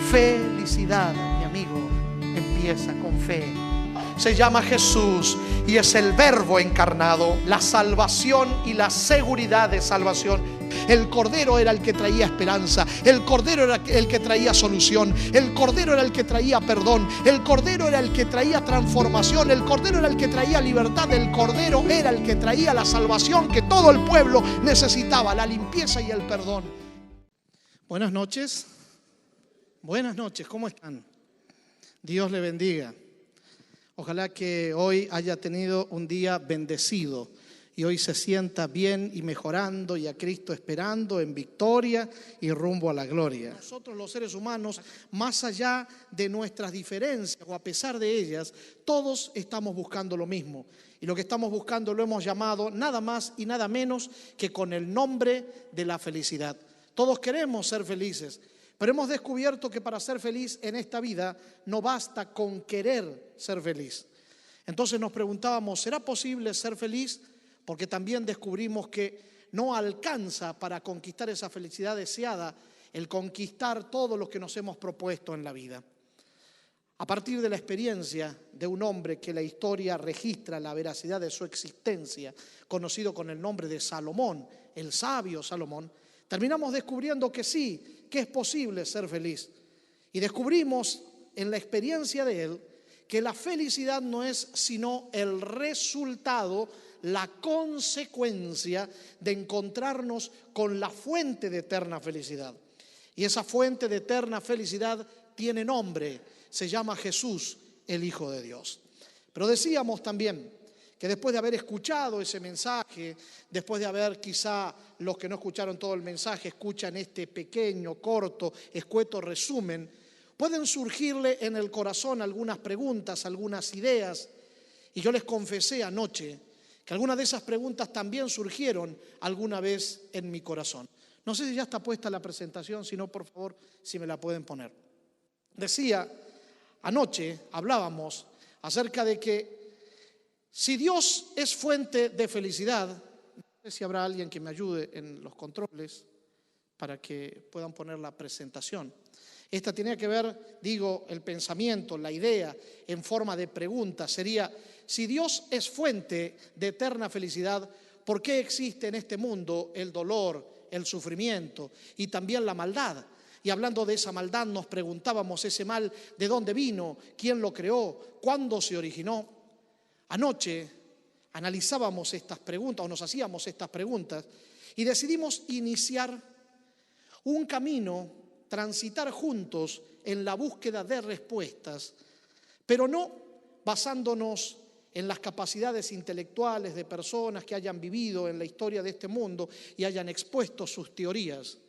felicidad, mi amigo, empieza con fe. Se llama Jesús y es el Verbo encarnado, la salvación y la seguridad de salvación. El Cordero era el que traía esperanza, el Cordero era el que traía solución, el Cordero era el que traía perdón, el Cordero era el que traía transformación, el Cordero era el que traía libertad, el Cordero era el que traía la salvación que todo el pueblo necesitaba, la limpieza y el perdón. Buenas noches, ¿cómo están? Dios le bendiga. Ojalá que hoy haya tenido un día bendecido y hoy se sienta bien y mejorando y a Cristo esperando en victoria y rumbo a la gloria. Nosotros los seres humanos, más allá de nuestras diferencias o a pesar de ellas, todos estamos buscando lo mismo. Y lo que estamos buscando lo hemos llamado nada más y nada menos que con el nombre de la felicidad. Todos queremos ser felices. Pero hemos descubierto que para ser feliz en esta vida no basta con querer ser feliz. Entonces nos preguntábamos, ¿será posible ser feliz? Porque también descubrimos que no alcanza para conquistar esa felicidad deseada el conquistar todo lo que nos hemos propuesto en la vida. A partir de la experiencia de un hombre que la historia registra la veracidad de su existencia, conocido con el nombre de Salomón, el sabio Salomón, terminamos descubriendo que sí, que es posible ser feliz. Y descubrimos en la experiencia de él que la felicidad no es sino el resultado, la consecuencia de encontrarnos con la fuente de eterna felicidad. Y esa fuente de eterna felicidad tiene nombre, se llama Jesús, el Hijo de Dios. Pero decíamos también que después de haber escuchado ese mensaje, después de haber quizá los que no escucharon todo el mensaje, escuchan este pequeño, corto, escueto resumen, pueden surgirle en el corazón algunas preguntas, algunas ideas. Y yo les confesé anoche que algunas de esas preguntas también surgieron alguna vez en mi corazón. No sé si ya está puesta la presentación, si no, por favor, si me la pueden poner. Decía, anoche hablábamos acerca de que si Dios es fuente de felicidad, no sé si habrá alguien que me ayude en los controles para que puedan poner la presentación. Esta tenía que ver, el pensamiento, la idea en forma de pregunta sería, si Dios es fuente de eterna felicidad, ¿por qué existe en este mundo el dolor, el sufrimiento y también la maldad? Y hablando de esa maldad nos preguntábamos, ese mal, ¿de dónde vino? ¿Quién lo creó? ¿Cuándo se originó? Anoche analizábamos estas preguntas o nos hacíamos estas preguntas y decidimos iniciar un camino, transitar juntos en la búsqueda de respuestas, pero no basándonos en las capacidades intelectuales de personas que hayan vivido en la historia de este mundo y hayan expuesto sus teorías,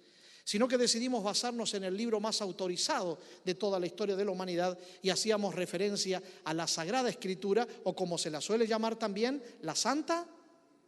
sino que decidimos basarnos en el libro más autorizado de toda la historia de la humanidad y hacíamos referencia a la Sagrada Escritura, o como se la suele llamar también, la Santa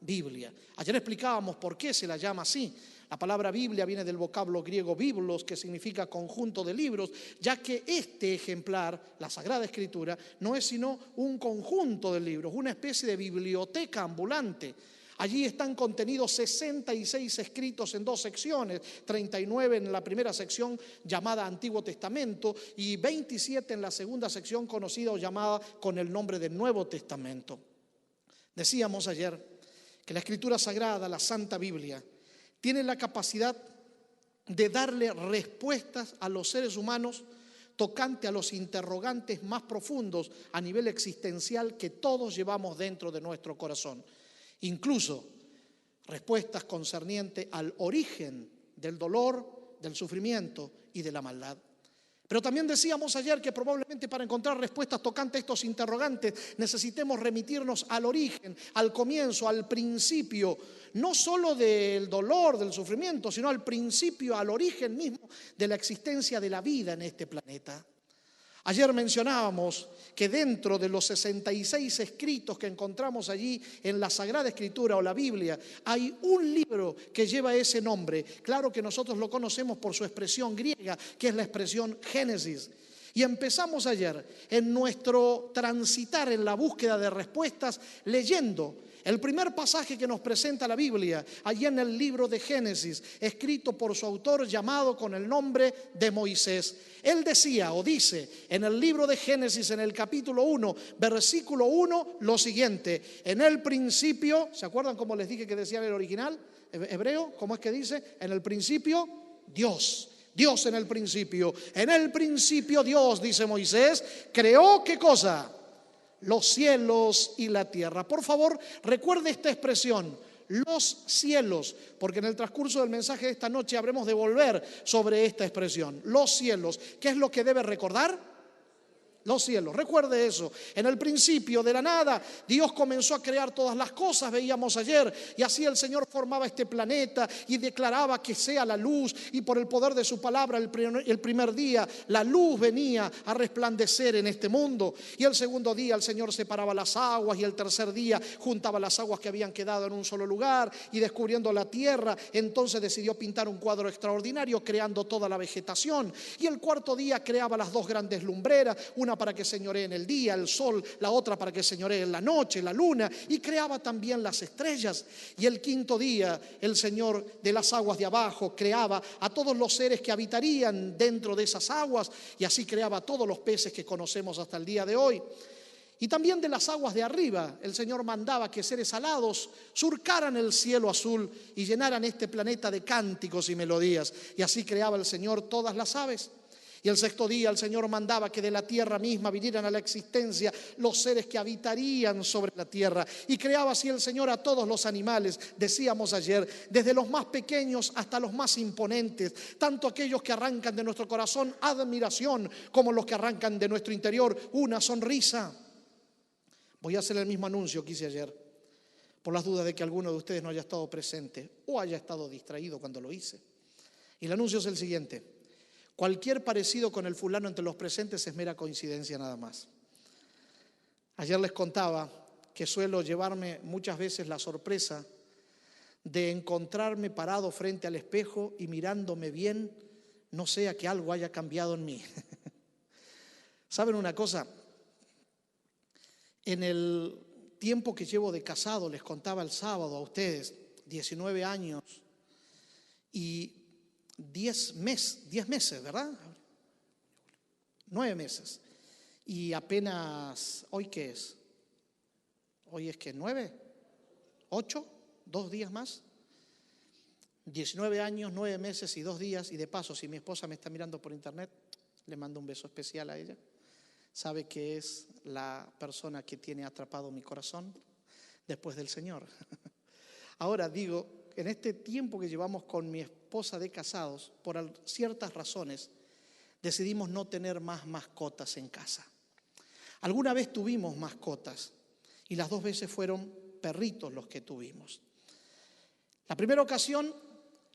Biblia. Ayer explicábamos por qué se la llama así. La palabra Biblia viene del vocablo griego biblos, que significa conjunto de libros, ya que este ejemplar, la Sagrada Escritura, no es sino un conjunto de libros, una especie de biblioteca ambulante. Allí están contenidos 66 escritos en 2 secciones, 39 en la primera sección llamada Antiguo Testamento y 27 en la segunda sección conocida o llamada con el nombre del Nuevo Testamento. Decíamos ayer que la Escritura Sagrada, la Santa Biblia, tiene la capacidad de darle respuestas a los seres humanos tocante a los interrogantes más profundos a nivel existencial que todos llevamos dentro de nuestro corazón. Incluso respuestas concernientes al origen del dolor, del sufrimiento y de la maldad. Pero también decíamos ayer que probablemente para encontrar respuestas tocante a estos interrogantes necesitemos remitirnos al origen, al comienzo, al principio, no solo del dolor, del sufrimiento, sino al principio, al origen mismo de la existencia de la vida en este planeta. Ayer mencionábamos que dentro de los 66 escritos que encontramos allí en la Sagrada Escritura o la Biblia, hay un libro que lleva ese nombre. Claro que nosotros lo conocemos por su expresión griega, que es la expresión Génesis. Y empezamos ayer en nuestro transitar en la búsqueda de respuestas leyendo El primer pasaje que nos presenta la Biblia, allí en el libro de Génesis, escrito por su autor llamado con el nombre de Moisés. Él decía o dice en el libro de Génesis, en el capítulo 1, versículo 1, lo siguiente: en el principio, ¿se acuerdan cómo les dije que decía en el original hebreo? ¿Cómo es que dice? En el principio, Dios. Dios en el principio. En el principio Dios, dice Moisés, creó ¿qué cosa? Los cielos y la tierra. Por favor, recuerde esta expresión, los cielos, porque en el transcurso del mensaje de esta noche habremos de volver sobre esta expresión. Los cielos. ¿Qué es lo que debe recordar? Los cielos, recuerde eso. En el principio de la nada Dios comenzó a crear todas las cosas, veíamos ayer, y así el Señor formaba este planeta y declaraba que sea la luz, y por el poder de su palabra el primer día la luz venía a resplandecer en este mundo, y el segundo día el Señor separaba las aguas, y el tercer día juntaba las aguas que habían quedado en un solo lugar, y descubriendo la tierra entonces decidió pintar un cuadro extraordinario creando toda la vegetación, y el cuarto día creaba las dos grandes lumbreras, una para que señoree en el día, el sol, la otra para que señoree en la noche, la luna, y creaba también las estrellas. Y el quinto día el Señor de las aguas de abajo creaba a todos los seres que habitarían dentro de esas aguas, y así creaba a todos los peces que conocemos hasta el día de hoy. Y también de las aguas de arriba el Señor mandaba que seres alados surcaran el cielo azul y llenaran este planeta de cánticos y melodías, y así creaba el Señor todas las aves. Y el sexto día el Señor mandaba que de la tierra misma vinieran a la existencia los seres que habitarían sobre la tierra. Y creaba así el Señor a todos los animales, decíamos ayer, desde los más pequeños hasta los más imponentes, tanto aquellos que arrancan de nuestro corazón admiración, como los que arrancan de nuestro interior una sonrisa. Voy a hacer el mismo anuncio que hice ayer, por las dudas de que alguno de ustedes no haya estado presente o haya estado distraído cuando lo hice. Y el anuncio es el siguiente: cualquier parecido con el fulano entre los presentes es mera coincidencia nada más. Ayer les contaba que suelo llevarme muchas veces la sorpresa de encontrarme parado frente al espejo y mirándome bien, no sea que algo haya cambiado en mí. ¿Saben una cosa? En el tiempo que llevo de casado, les contaba el sábado a ustedes, 19 años y 10 meses, ¿verdad? 9 meses. Y apenas, ¿hoy qué es? ¿Hoy es qué? ¿9? ¿8? ¿2 días más? 19 años, 9 meses y 2 días. Y de paso, si mi esposa me está mirando por internet, le mando un beso especial a ella. Sabe que es la persona que tiene atrapado mi corazón después del Señor. Ahora digo, en este tiempo que llevamos con mi esposa de casados, por ciertas razones, decidimos no tener más mascotas en casa. Alguna vez tuvimos mascotas y las 2 veces fueron perritos los que tuvimos. La primera ocasión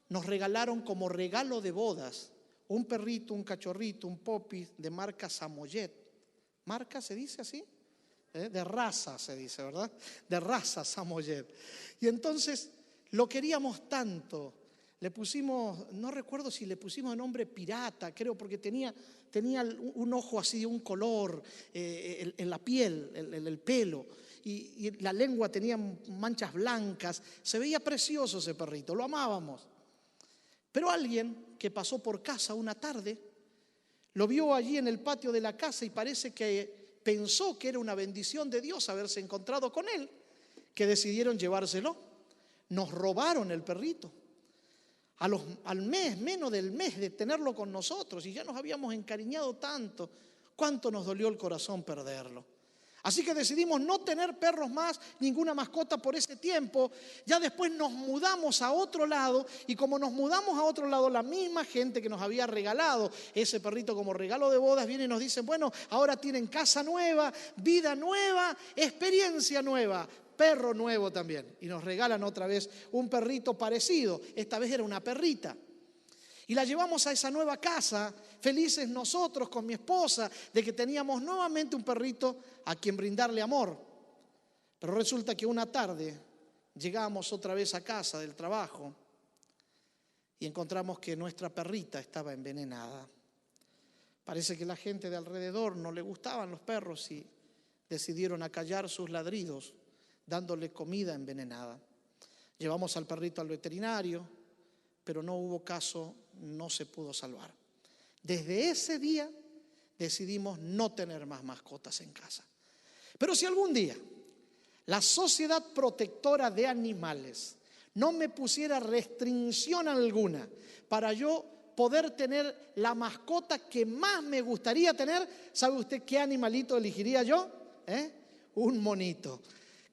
nos regalaron como regalo de bodas un perrito, un cachorrito, un popi de marca Samoyed. ¿Marca se dice así? De raza se dice, ¿verdad? De raza Samoyed. Y entonces lo queríamos tanto, le pusimos, no recuerdo si le pusimos el nombre Pirata, creo, porque tenía un ojo así de un color en la piel, el pelo, y la lengua tenía manchas blancas. Se veía precioso ese perrito, lo amábamos. Pero alguien que pasó por casa una tarde lo vio allí en el patio de la casa y parece que pensó que era una bendición de Dios haberse encontrado con él, que decidieron llevárselo. Nos robaron el perrito. Al mes, menos del mes de tenerlo con nosotros, y ya nos habíamos encariñado tanto, cuánto nos dolió el corazón perderlo. Así que decidimos no tener perros más, ninguna mascota por ese tiempo. Ya después nos mudamos a otro lado, y como nos mudamos a otro lado, la misma gente que nos había regalado ese perrito como regalo de bodas viene y nos dice: bueno, ahora tienen casa nueva, vida nueva, experiencia nueva, perro nuevo también. Y nos regalan otra vez un perrito parecido, esta vez era una perrita. Y la llevamos a esa nueva casa, felices nosotros con mi esposa de que teníamos nuevamente un perrito a quien brindarle amor. Pero resulta que una tarde llegamos otra vez a casa del trabajo y encontramos que nuestra perrita estaba envenenada. Parece que la gente de alrededor no le gustaban los perros y decidieron acallar sus ladridos dándole comida envenenada. Llevamos al perrito al veterinario, pero no hubo caso, no se pudo salvar. Desde ese día decidimos no tener más mascotas en casa. Pero si algún día la Sociedad Protectora de Animales no me pusiera restricción alguna para yo poder tener la mascota que más me gustaría tener, ¿sabe usted qué animalito elegiría yo? Un monito.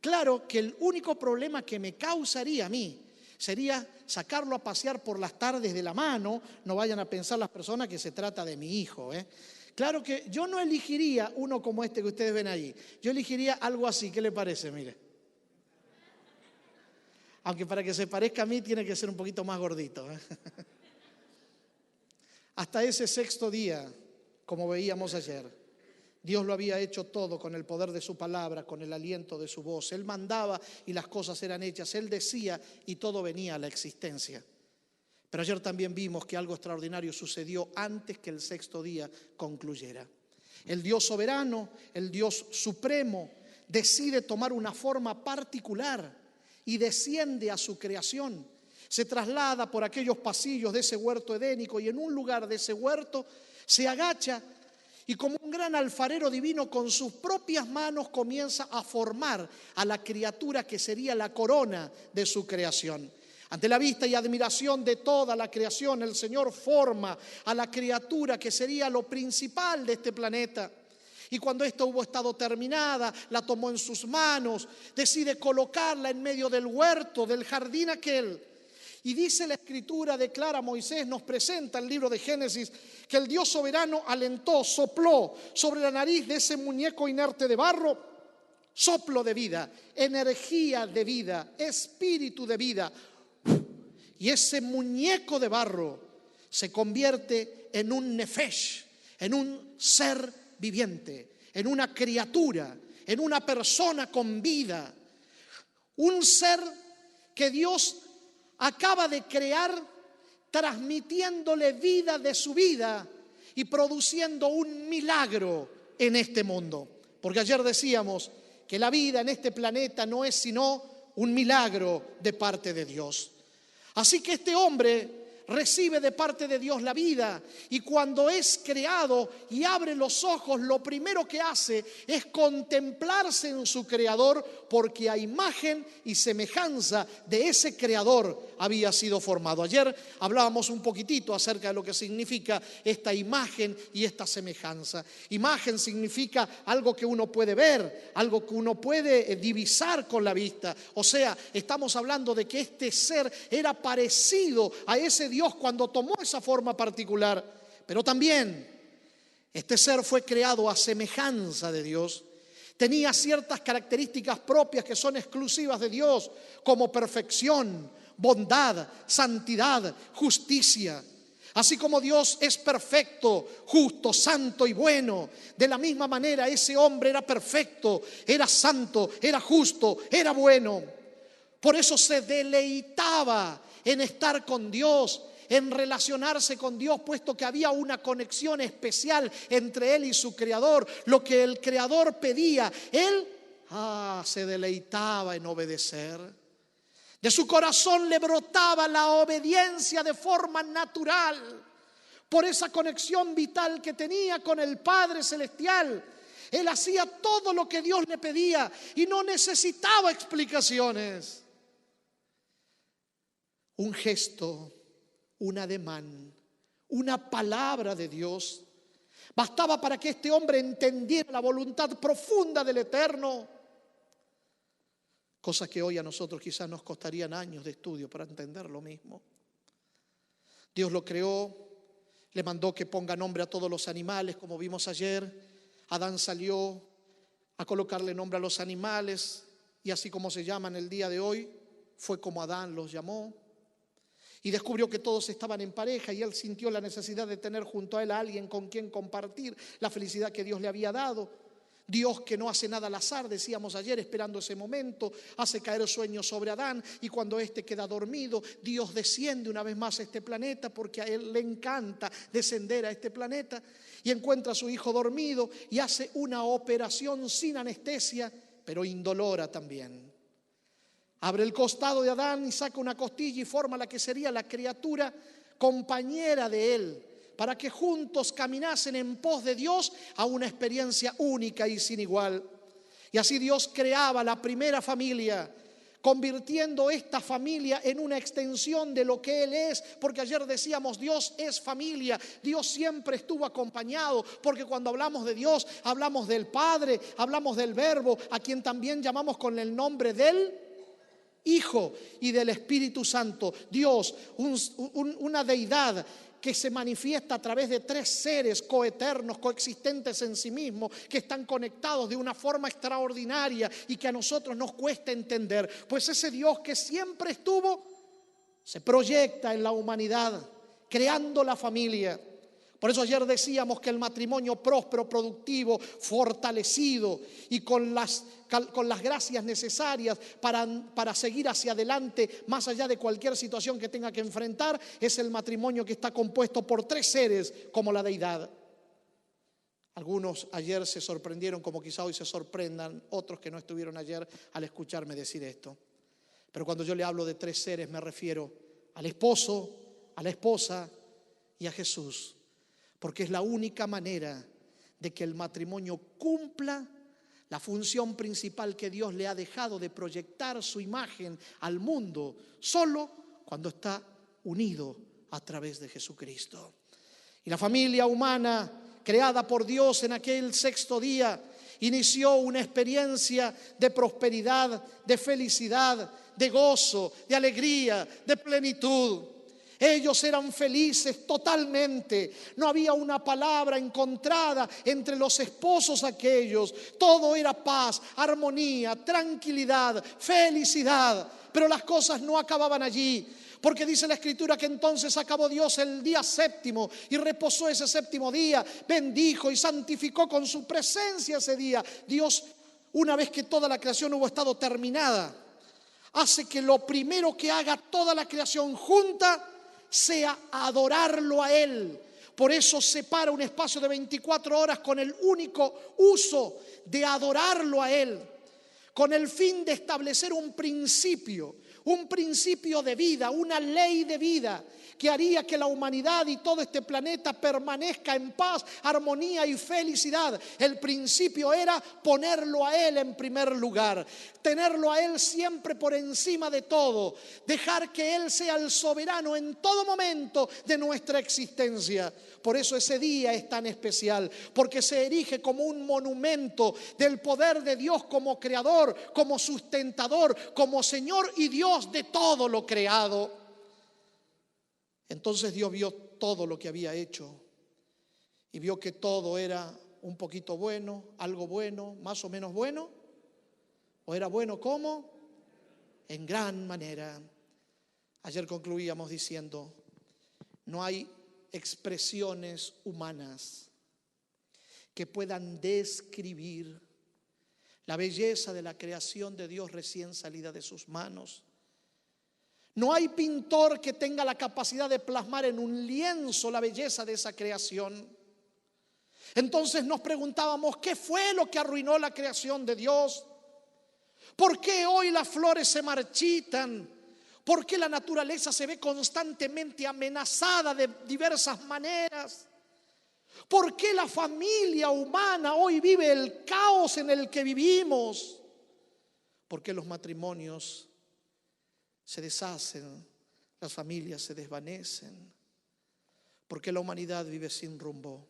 Claro que el único problema que me causaría a mí sería sacarlo a pasear por las tardes de la mano. No vayan a pensar las personas que se trata de mi hijo. Claro que yo no elegiría uno como este que ustedes ven allí. Yo elegiría algo así. ¿Qué le parece? Mire. Aunque para que se parezca a mí tiene que ser un poquito más gordito. Hasta ese sexto día, como veíamos ayer, Dios lo había hecho todo con el poder de su palabra, con el aliento de su voz. Él mandaba y las cosas eran hechas. Él decía y todo venía a la existencia. Pero ayer también vimos que algo extraordinario sucedió antes que el sexto día concluyera. El Dios soberano, el Dios supremo, decide tomar una forma particular y desciende a su creación. Se traslada por aquellos pasillos de ese huerto edénico y en un lugar de ese huerto se agacha y como un gran alfarero divino con sus propias manos comienza a formar a la criatura que sería la corona de su creación. Ante la vista y admiración de toda la creación, el Señor forma a la criatura que sería lo principal de este planeta. Y cuando esta hubo estado terminada, la tomó en sus manos, decide colocarla en medio del huerto, del jardín aquel. Y dice la Escritura, declara Moisés, nos presenta el libro de Génesis, que el Dios soberano alentó, sopló sobre la nariz de ese muñeco inerte de barro, soplo de vida, energía de vida, espíritu de vida. Y ese muñeco de barro se convierte en un nefesh, en un ser viviente, en una criatura, en una persona con vida. Un ser que Dios acaba de crear, transmitiéndole vida de su vida y produciendo un milagro en este mundo. Porque ayer decíamos que la vida en este planeta no es sino un milagro de parte de Dios. Así que este hombre recibe de parte de Dios la vida y cuando es creado y abre los ojos, lo primero que hace es contemplarse en su creador, porque a imagen y semejanza de ese creador había sido formado. Ayer hablábamos un poquitito acerca de lo que significa esta imagen y esta semejanza. Imagen significa algo que uno puede ver, algo que uno puede divisar con la vista. O sea, estamos hablando de que este ser era parecido a ese Dios cuando tomó esa forma particular. Pero también este ser fue creado a semejanza de Dios. Tenía ciertas características propias que son exclusivas de Dios, como perfección, bondad, santidad, justicia. Así como Dios es perfecto, justo, santo y bueno, de la misma manera ese hombre era perfecto, era santo, era justo, era bueno. Por eso se deleitaba en estar con Dios, en relacionarse con Dios, puesto que había una conexión especial entre él y su creador. Lo que el creador pedía, él se deleitaba en obedecer. De su corazón le brotaba la obediencia de forma natural, por esa conexión vital que tenía con el Padre Celestial. Él hacía todo lo que Dios le pedía y no necesitaba explicaciones. Un gesto, un ademán, una palabra de Dios bastaba para que este hombre entendiera la voluntad profunda del Eterno. Cosas que hoy a nosotros quizás nos costarían años de estudio para entender lo mismo. Dios lo creó, le mandó que ponga nombre a todos los animales, como vimos ayer. Adán salió a colocarle nombre a los animales y así como se llaman el día de hoy, fue como Adán los llamó. Y descubrió que todos estaban en pareja y él sintió la necesidad de tener junto a él a alguien con quien compartir la felicidad que Dios le había dado. Dios, que no hace nada al azar, decíamos ayer, esperando ese momento, hace caer sueños sobre Adán y cuando éste queda dormido, Dios desciende una vez más a este planeta porque a él le encanta descender a este planeta y encuentra a su hijo dormido y hace una operación sin anestesia, pero indolora también. Abre el costado de Adán y saca una costilla y forma la que sería la criatura compañera de él, para que juntos caminasen en pos de Dios a una experiencia única y sin igual. Y así Dios creaba la primera familia, convirtiendo esta familia en una extensión de lo que Él es, porque ayer decíamos, Dios es familia, Dios siempre estuvo acompañado, porque cuando hablamos de Dios, hablamos del Padre, hablamos del Verbo, a quien también llamamos con el nombre del Hijo y del Espíritu Santo. Dios, una deidad que se manifiesta a través de tres seres coeternos, coexistentes en sí mismos, que están conectados de una forma extraordinaria y que a nosotros nos cuesta entender. Pues ese Dios que siempre estuvo, se proyecta en la humanidad, creando la familia. Por eso ayer decíamos que el matrimonio próspero, productivo, fortalecido y con las gracias necesarias para seguir hacia adelante, más allá de cualquier situación que tenga que enfrentar, es el matrimonio que está compuesto por tres seres como la deidad. Algunos ayer se sorprendieron, como quizá hoy se sorprendan otros que no estuvieron ayer al escucharme decir esto. Pero cuando yo le hablo de tres seres me refiero al esposo, a la esposa y a Jesús. Porque es la única manera de que el matrimonio cumpla la función principal que Dios le ha dejado de proyectar su imagen al mundo, solo cuando está unido a través de Jesucristo. Y la familia humana, creada por Dios en aquel sexto día, inició una experiencia de prosperidad, de felicidad, de gozo, de alegría, de plenitud. Ellos eran felices totalmente. No había una palabra encontrada entre los esposos aquellos. Todo era paz, armonía, tranquilidad, felicidad. Pero las cosas no acababan allí. Porque dice la Escritura que entonces acabó Dios el día séptimo y reposó ese séptimo día, bendijo y santificó con su presencia ese día. Dios, una vez que toda la creación hubo estado terminada, hace que lo primero que haga toda la creación junta sea adorarlo a Él. Por eso separa un espacio de 24 horas con el único uso de adorarlo a Él, con el fin de establecer un principio de vida, una ley de vida que haría que la humanidad y todo este planeta permanezca en paz, armonía y felicidad. El principio era ponerlo a Él en primer lugar, tenerlo a Él siempre por encima de todo, dejar que Él sea el soberano en todo momento de nuestra existencia. Por eso ese día es tan especial, porque se erige como un monumento del poder de Dios como creador, como sustentador, como Señor y Dios de todo lo creado. Entonces Dios vio todo lo que había hecho y vio que todo era un poquito bueno, algo bueno, más o menos bueno, o era bueno como en gran manera. Ayer concluíamos diciendo, no hay expresiones humanas que puedan describir la belleza de la creación de Dios recién salida de sus manos. No hay pintor que tenga la capacidad de plasmar en un lienzo la belleza de esa creación. Entonces nos preguntábamos, ¿qué fue lo que arruinó la creación de Dios? ¿Por qué hoy las flores se marchitan? ¿Por qué la naturaleza se ve constantemente amenazada de diversas maneras? ¿Por qué la familia humana hoy vive el caos en el que vivimos? ¿Por qué los matrimonios se deshacen, las familias se desvanecen? ¿Por qué la humanidad vive sin rumbo?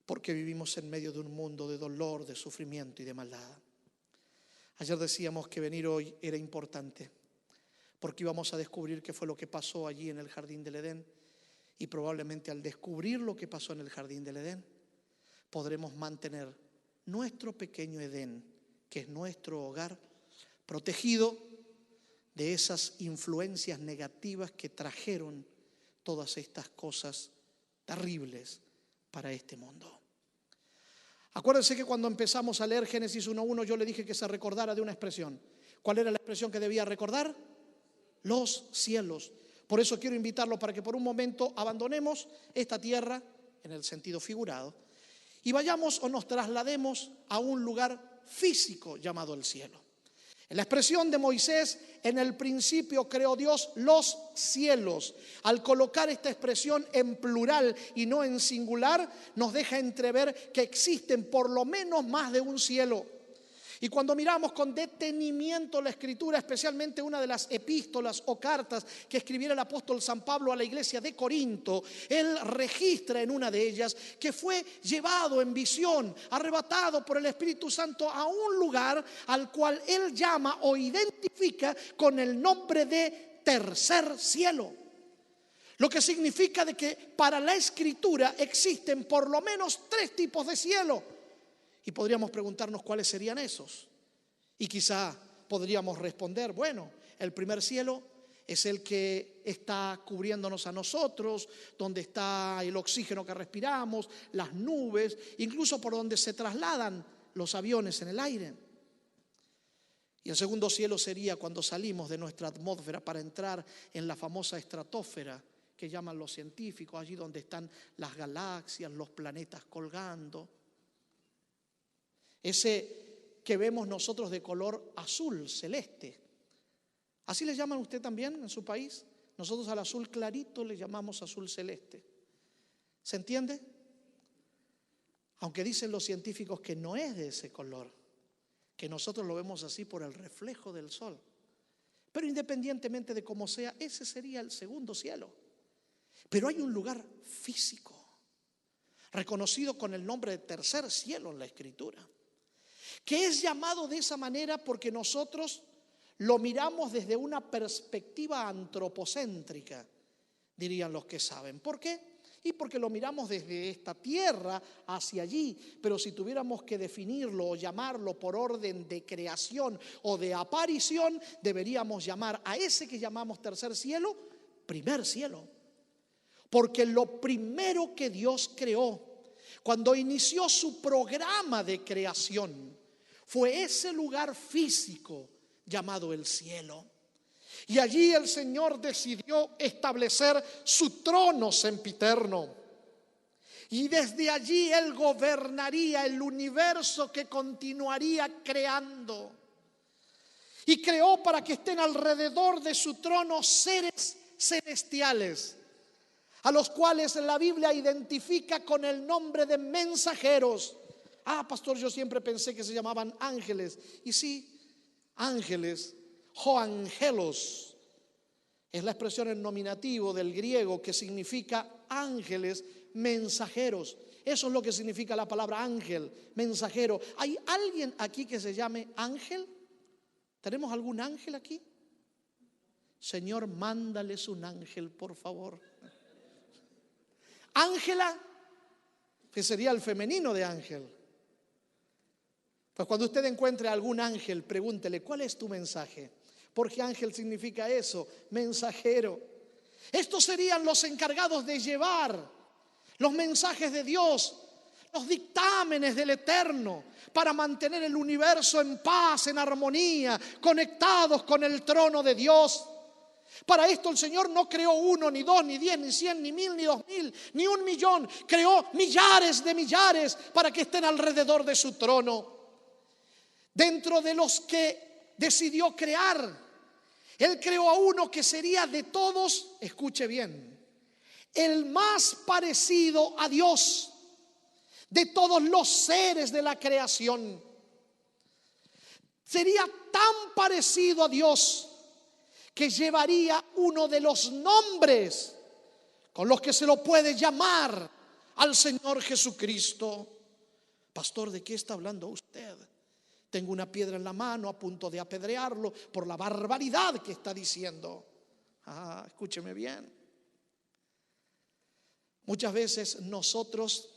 Porque vivimos en medio de un mundo de dolor, de sufrimiento y de maldad. Ayer decíamos que venir hoy era importante, porque íbamos a descubrir qué fue lo que pasó allí en el jardín del Edén. Y probablemente al descubrir lo que pasó en el jardín del Edén, podremos mantener nuestro pequeño Edén, que es nuestro hogar, protegido de esas influencias negativas que trajeron todas estas cosas terribles para este mundo. Acuérdense que cuando empezamos a leer Génesis 1:1 yo le dije que se recordara de una expresión. ¿Cuál era la expresión que debía recordar? Los cielos. Por eso quiero invitarlo para que por un momento abandonemos esta tierra en el sentido figurado y vayamos o nos traslademos a un lugar físico llamado el cielo. En la expresión de Moisés, en el principio creó Dios los cielos. Al colocar esta expresión en plural y no en singular, nos deja entrever que existen por lo menos más de un cielo. Y cuando miramos con detenimiento la Escritura, especialmente una de las epístolas o cartas que escribiera el apóstol San Pablo a la iglesia de Corinto, él registra en una de ellas que fue llevado en visión, arrebatado por el Espíritu Santo a un lugar al cual él llama o identifica con el nombre de tercer cielo. Lo que significa de que para la Escritura existen por lo menos 3 tipos de cielo. Y podríamos preguntarnos cuáles serían esos. Y quizá podríamos responder, bueno, el primer cielo es el que está cubriéndonos a nosotros, donde está el oxígeno que respiramos, las nubes, incluso por donde se trasladan los aviones en el aire. Y el segundo cielo sería cuando salimos de nuestra atmósfera para entrar en la famosa estratosfera que llaman los científicos, allí donde están las galaxias, los planetas colgando. Ese que vemos nosotros de color azul, celeste. ¿Así le llaman usted también en su país? Nosotros al azul clarito le llamamos azul celeste. ¿Se entiende? Aunque dicen los científicos que no es de ese color, que nosotros lo vemos así por el reflejo del sol. Pero independientemente de cómo sea, ese sería el segundo cielo. Pero hay un lugar físico, reconocido con el nombre de tercer cielo en la Escritura, que es llamado de esa manera porque nosotros lo miramos desde una perspectiva antropocéntrica, dirían los que saben. ¿Por qué? Y porque lo miramos desde esta tierra hacia allí. Pero si tuviéramos que definirlo o llamarlo por orden de creación o de aparición, deberíamos llamar a ese que llamamos tercer cielo, primer cielo. Porque lo primero que Dios creó, cuando inició su programa de creación, fue ese lugar físico llamado el cielo. Y allí el Señor decidió establecer su trono sempiterno. Y desde allí Él gobernaría el universo que continuaría creando. Y creó para que estén alrededor de su trono seres celestiales, a los cuales la Biblia identifica con el nombre de mensajeros. Pastor, yo siempre pensé que se llamaban ángeles. Y sí, ángeles, hoangelos, es la expresión en nominativo del griego que significa ángeles mensajeros. Eso es lo que significa la palabra ángel, mensajero. ¿Hay alguien aquí que se llame ángel? ¿Tenemos algún ángel aquí? Señor, mándales un ángel, por favor. Ángela, que sería el femenino de ángel. Pues cuando usted encuentre algún ángel, pregúntele, ¿cuál es tu mensaje? Porque ángel significa eso, mensajero. Estos serían los encargados de llevar los mensajes de Dios, los dictámenes del Eterno, para mantener el universo en paz, en armonía, conectados con el trono de Dios. Para esto el Señor no creó 1, ni 2, ni 10, ni 100, ni 1000, ni 2000, ni 1.000.000. Creó millares de millares para que estén alrededor de su trono. Dentro de los que decidió crear, Él creó a uno que sería de todos, escuche bien, el más parecido a Dios de todos los seres de la creación. Sería tan parecido a Dios que llevaría uno de los nombres con los que se lo puede llamar al Señor Jesucristo. Pastor, ¿de qué está hablando usted? Tengo una piedra en la mano a punto de apedrearlo por la barbaridad que está diciendo. Escúcheme bien. Muchas veces nosotros,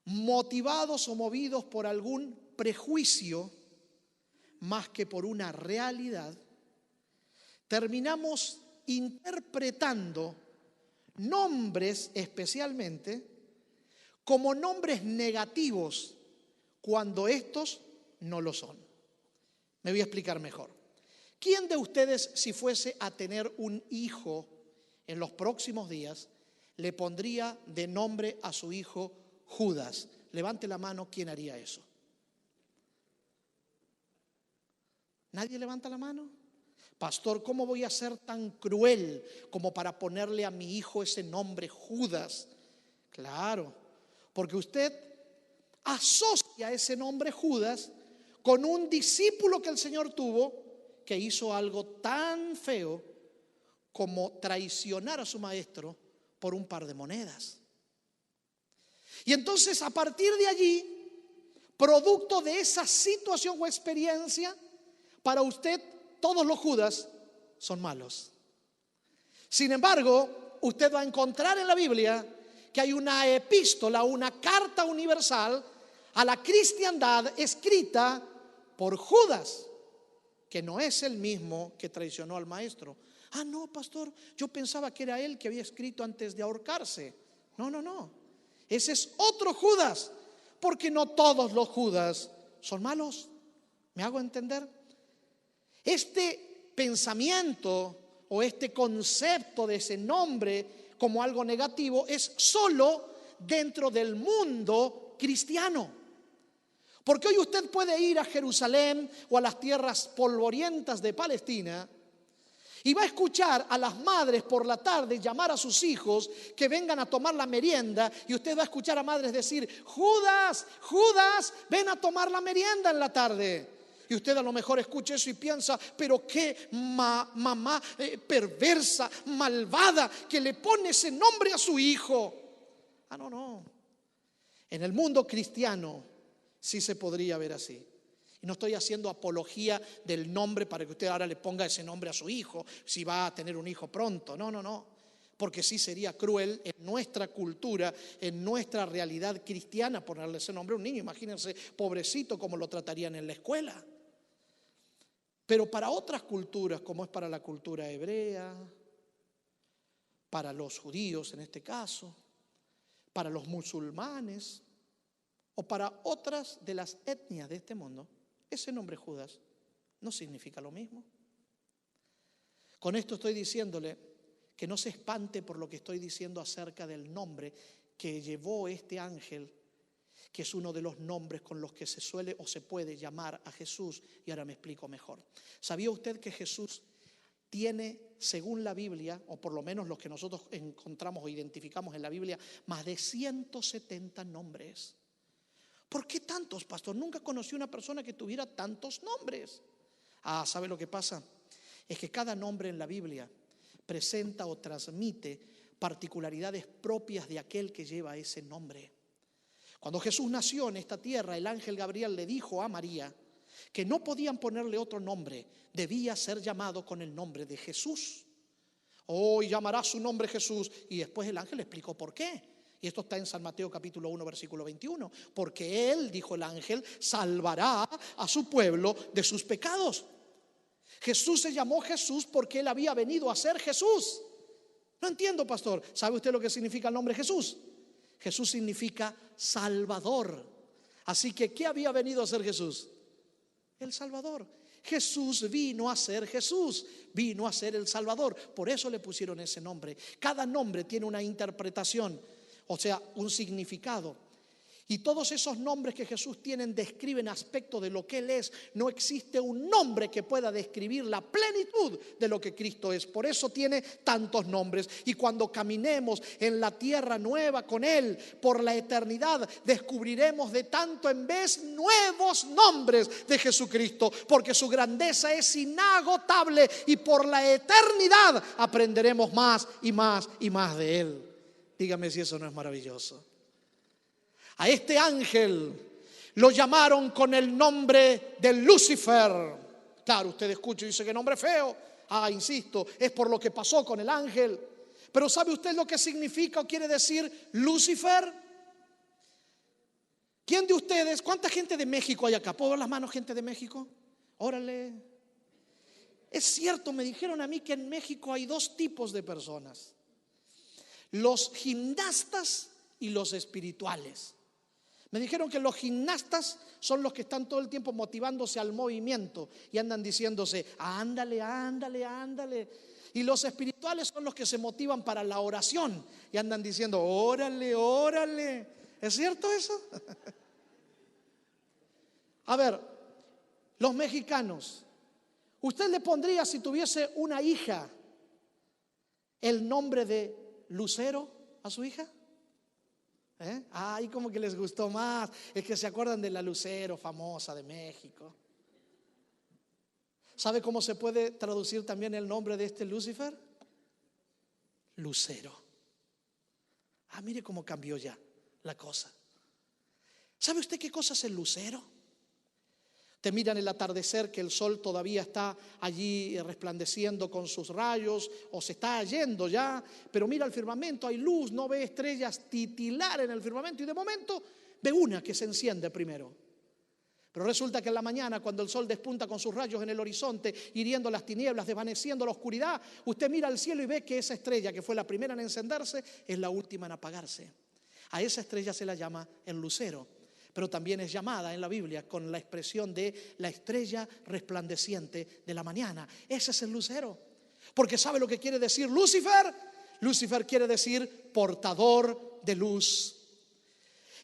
motivados o movidos por algún prejuicio más que por una realidad, terminamos interpretando nombres especialmente como nombres negativos cuando estos no lo son. Me voy a explicar mejor. ¿Quién de ustedes, si fuese a tener un hijo en los próximos días, le pondría de nombre a su hijo Judas? Levante la mano, ¿quién haría eso? ¿Nadie levanta la mano? Pastor, ¿cómo voy a ser tan cruel como para ponerle a mi hijo ese nombre, Judas? Claro, porque usted asocia ese nombre Judas con un discípulo que el Señor tuvo que hizo algo tan feo como traicionar a su maestro por un par de monedas. Y entonces, a partir de allí, producto de esa situación o experiencia, para usted todos los Judas son malos. Sin embargo, usted va a encontrar en la Biblia que hay una epístola, una carta universal a la cristiandad escrita por Judas, que no es el mismo que traicionó al maestro. Ah, no, pastor, yo pensaba que era él que había escrito antes de ahorcarse. No. Ese es otro Judas, porque no todos los Judas son malos. ¿Me hago entender? Este pensamiento o este concepto de ese nombre como algo negativo es solo dentro del mundo cristiano. Porque hoy usted puede ir a Jerusalén o a las tierras polvorientas de Palestina y va a escuchar a las madres por la tarde llamar a sus hijos que vengan a tomar la merienda, y usted va a escuchar a madres decir: Judas, Judas, ven a tomar la merienda en la tarde. Y usted a lo mejor escucha eso y piensa: pero qué mamá perversa, malvada, que le pone ese nombre a su hijo. Ah, no. En el mundo cristiano sí se podría ver así. Y no estoy haciendo apología del nombre para que usted ahora le ponga ese nombre a su hijo, si va a tener un hijo pronto. No. Porque sí sería cruel en nuestra cultura, en nuestra realidad cristiana, ponerle ese nombre a un niño. Imagínense, pobrecito, cómo lo tratarían en la escuela. Pero para otras culturas, como es para la cultura hebrea, para los judíos en este caso, para los musulmanes o para otras de las etnias de este mundo, ese nombre Judas no significa lo mismo. Con esto estoy diciéndole que no se espante por lo que estoy diciendo acerca del nombre que llevó este ángel, que es uno de los nombres con los que se suele o se puede llamar a Jesús. Y ahora me explico mejor. ¿Sabía usted que Jesús tiene, según la Biblia, o por lo menos los que nosotros encontramos o identificamos en la Biblia, más de 170 nombres? ¿Por qué tantos, pastor? Nunca conocí una persona que tuviera tantos nombres. ¿Sabe lo que pasa? Es que cada nombre en la Biblia presenta o transmite particularidades propias de aquel que lleva ese nombre. Cuando Jesús nació en esta tierra, el ángel Gabriel le dijo a María que no podían ponerle otro nombre, debía ser llamado con el nombre de Jesús. Y llamará su nombre Jesús. Y después el ángel le explicó por qué. Y esto está en San Mateo capítulo 1 versículo 21. Porque él, dijo el ángel, salvará a su pueblo de sus pecados. Jesús se llamó Jesús porque él había venido a ser Jesús. No entiendo, pastor. ¿Sabe usted lo que significa el nombre Jesús? Jesús significa Salvador. Así que, ¿qué había venido a ser Jesús? El Salvador. Jesús vino a ser Jesús, vino a ser el Salvador. Por eso le pusieron ese nombre. Cada nombre tiene una interpretación, o sea, un significado. Y todos esos nombres que Jesús tiene describen aspectos de lo que Él es. No existe un nombre que pueda describir la plenitud de lo que Cristo es. Por eso tiene tantos nombres. Y cuando caminemos en la tierra nueva con Él por la eternidad, descubriremos de tanto en vez nuevos nombres de Jesucristo, porque su grandeza es inagotable y por la eternidad aprenderemos más y más y más de Él. Dígame si eso no es maravilloso. A este ángel lo llamaron con el nombre de Lucifer. Claro, usted escucha y dice: qué nombre feo. Insisto, es por lo que pasó con el ángel. Pero ¿sabe usted lo que significa o quiere decir Lucifer? ¿Quién de ustedes, cuánta gente de México hay acá? ¿Puedo ver las manos, gente de México? Órale. Es cierto, me dijeron a mí que en México hay dos tipos de personas: los gimnastas y los espirituales. Me dijeron que los gimnastas son los que están todo el tiempo motivándose al movimiento y andan diciéndose: ándale, ándale, ándale. Y los espirituales son los que se motivan para la oración y andan diciendo: órale, órale. ¿Es cierto eso? A ver, los mexicanos, ¿Usted le pondría, si tuviese una hija, el nombre de Lucero a su hija? Ay, como que les gustó más. Es que se acuerdan de la Lucero famosa de México. ¿Sabe cómo se puede traducir también el nombre de este Lucifer? Lucero. Mire cómo cambió ya la cosa. ¿Sabe usted qué cosa es el lucero? Te mira en el atardecer que el sol todavía está allí resplandeciendo con sus rayos, o se está yendo ya, pero mira el firmamento, hay luz, no ve estrellas titilar en el firmamento, y de momento ve una que se enciende primero. Pero resulta que en la mañana, cuando el sol despunta con sus rayos en el horizonte, hiriendo las tinieblas, desvaneciendo la oscuridad, usted mira al cielo y ve que esa estrella, que fue la primera en encenderse, es la última en apagarse. A esa estrella se la llama el lucero, pero también es llamada en la Biblia con la expresión de la estrella resplandeciente de la mañana. Ese es el lucero. Porque ¿sabe lo que quiere decir Lucifer? Lucifer quiere decir portador de luz.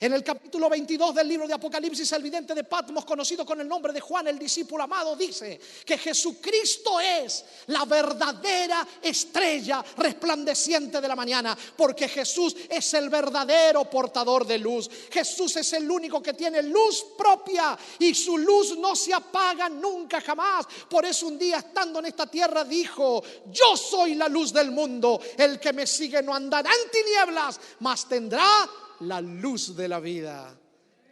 En el capítulo 22 del libro de Apocalipsis, el vidente de Patmos, conocido con el nombre de Juan, el discípulo amado, dice que Jesucristo es la verdadera estrella resplandeciente de la mañana, porque Jesús es el verdadero portador de luz. Jesús es el único que tiene luz propia, y su luz no se apaga nunca jamás. Por eso un día, estando en esta tierra, dijo: yo soy la luz del mundo, el que me sigue no andará en tinieblas, mas tendrá la luz de la vida.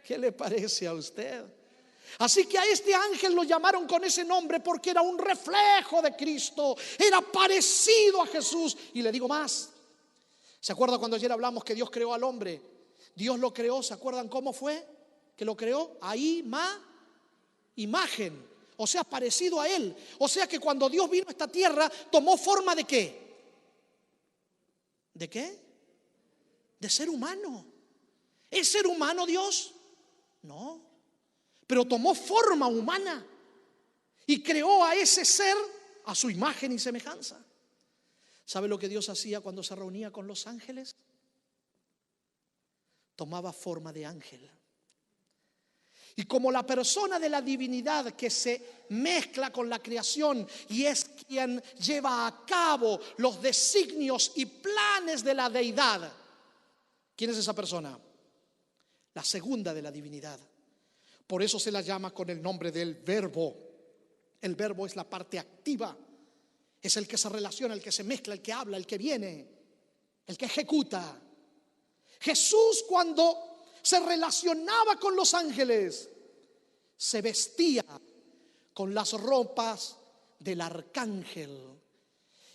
¿Qué le parece a usted? Así que a este ángel lo llamaron con ese nombre porque era un reflejo de Cristo, era parecido a Jesús. Y le digo más, ¿se acuerda cuando ayer hablamos que Dios creó al hombre? Dios lo creó, ¿se acuerdan cómo fue que lo creó? Imagen, o sea, parecido a él. O sea que cuando Dios vino a esta tierra, tomó forma ¿de qué? ¿De qué? De ser humano. ¿Es ser humano Dios? No, pero tomó forma humana y creó a ese ser a su imagen y semejanza. ¿Sabe lo que Dios hacía cuando se reunía con los ángeles? Tomaba forma de ángel. Y como la persona de la divinidad que se mezcla con la creación y es quien lleva a cabo los designios y planes de la deidad, ¿quién es esa persona? La segunda de la divinidad. Por eso se la llama con el nombre del Verbo. El Verbo es la parte activa, es el que se relaciona, el que se mezcla, el que habla, el que viene, el que ejecuta. Jesús, cuando se relacionaba con los ángeles, se vestía con las ropas del arcángel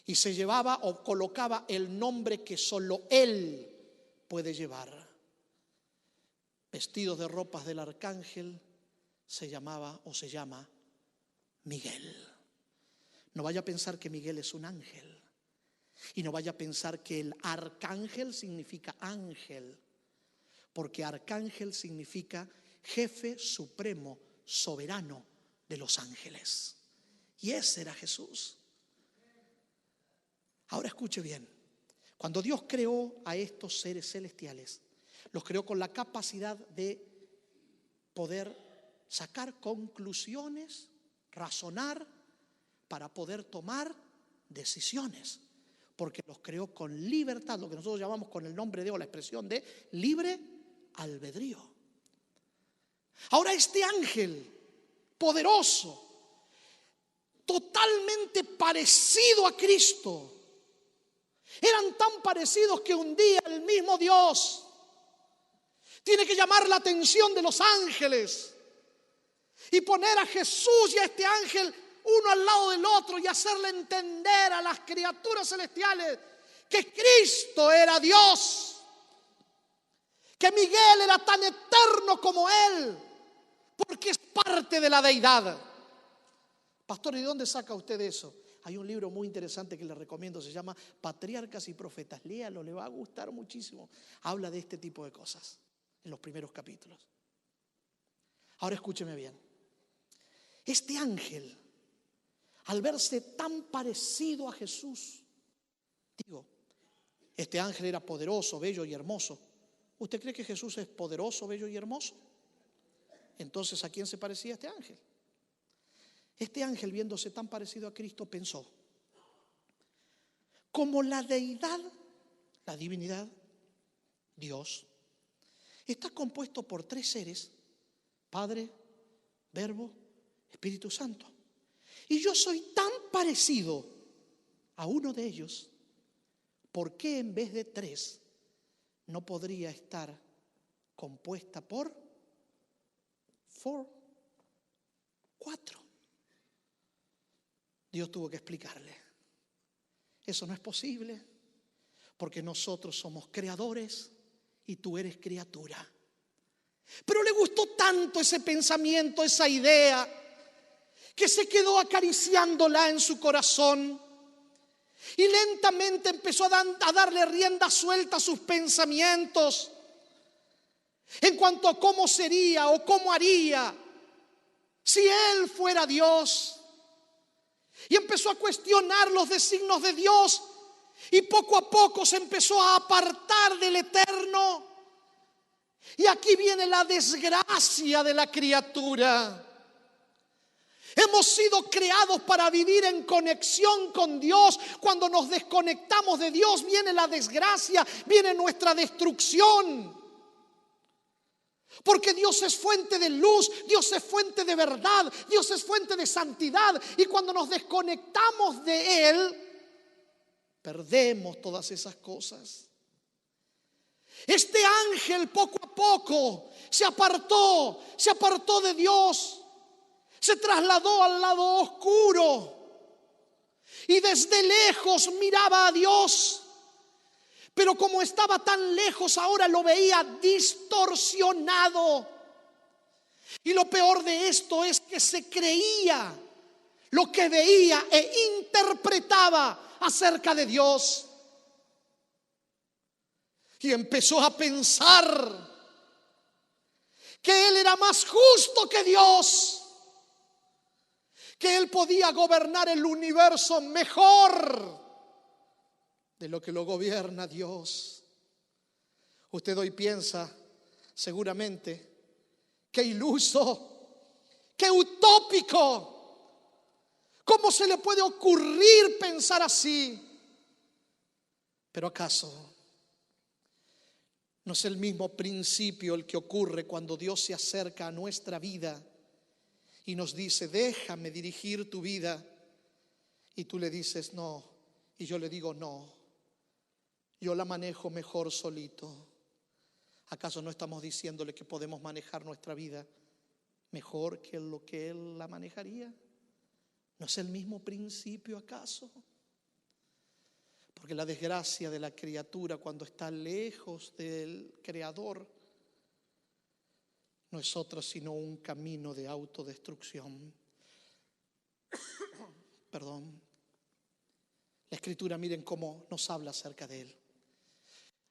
y se llevaba o colocaba el nombre que solo él puede llevar. Vestidos de ropas del arcángel, se llamaba o se llama Miguel. No vaya a pensar que Miguel es un ángel, y no vaya a pensar que el arcángel significa ángel, porque arcángel significa jefe supremo, soberano de los ángeles. Y ese era Jesús. Ahora escuche bien, cuando Dios creó a estos seres celestiales, los creó con la capacidad de poder sacar conclusiones, razonar, para poder tomar decisiones. Porque los creó con libertad, lo que nosotros llamamos con el nombre de o la expresión de libre albedrío. Ahora este ángel poderoso, totalmente parecido a Cristo, eran tan parecidos que un día el mismo Dios tiene que llamar la atención de los ángeles y poner a Jesús y a este ángel uno al lado del otro y hacerle entender a las criaturas celestiales que Cristo era Dios, que Miguel era tan eterno como él, porque es parte de la deidad. Pastor, ¿y de dónde saca usted eso? Hay un libro muy interesante que le recomiendo, se llama Patriarcas y Profetas. Léalo, le va a gustar muchísimo. Habla de este tipo de cosas en los primeros capítulos. Ahora escúcheme bien. Este ángel, al verse tan parecido a Jesús, este ángel era poderoso, bello y hermoso. ¿Usted cree que Jesús es poderoso, bello y hermoso? Entonces, ¿a quién se parecía este ángel? Este ángel, viéndose tan parecido a Cristo, pensó: como la deidad, la divinidad, Dios, está compuesto por 3 seres: Padre, Verbo, Espíritu Santo, y yo soy tan parecido a uno de ellos, ¿por qué en vez de 3 no podría estar compuesta por 4? Dios tuvo que explicarle: eso no es posible, porque nosotros somos creadores y tú eres criatura. Pero le gustó tanto ese pensamiento, esa idea, que se quedó acariciándola en su corazón y lentamente empezó a darle rienda suelta a sus pensamientos en cuanto a cómo sería o cómo haría si él fuera Dios. Y empezó a cuestionar los designios de Dios, y poco a poco se empezó a apartar del eterno. Y aquí viene la desgracia de la criatura. Hemos sido creados para vivir en conexión con Dios. Cuando nos desconectamos de Dios, viene la desgracia, viene nuestra destrucción. Porque Dios es fuente de luz, Dios es fuente de verdad, Dios es fuente de santidad. Y cuando nos desconectamos de Él, perdemos todas esas cosas. Este ángel poco a poco se apartó de Dios, se trasladó al lado oscuro y desde lejos miraba a Dios. Pero como estaba tan lejos, ahora lo veía distorsionado. Y lo peor de esto es que se creía lo que veía e interpretaba acerca de Dios. Y empezó a pensar que él era más justo que Dios, que él podía gobernar el universo mejor de lo que lo gobierna Dios. Usted hoy piensa seguramente: qué iluso, qué utópico, ¿cómo se le puede ocurrir pensar así? Pero ¿acaso no es el mismo principio el que ocurre cuando Dios se acerca a nuestra vida y nos dice: déjame dirigir tu vida? Y tú le dices: no, y yo le digo: no, yo la manejo mejor solito. ¿Acaso no estamos diciéndole que podemos manejar nuestra vida mejor que lo que Él la manejaría? ¿No es el mismo principio acaso? Porque la desgracia de la criatura cuando está lejos del Creador no es otra sino un camino de autodestrucción. Perdón. La Escritura, miren cómo nos habla acerca de Él.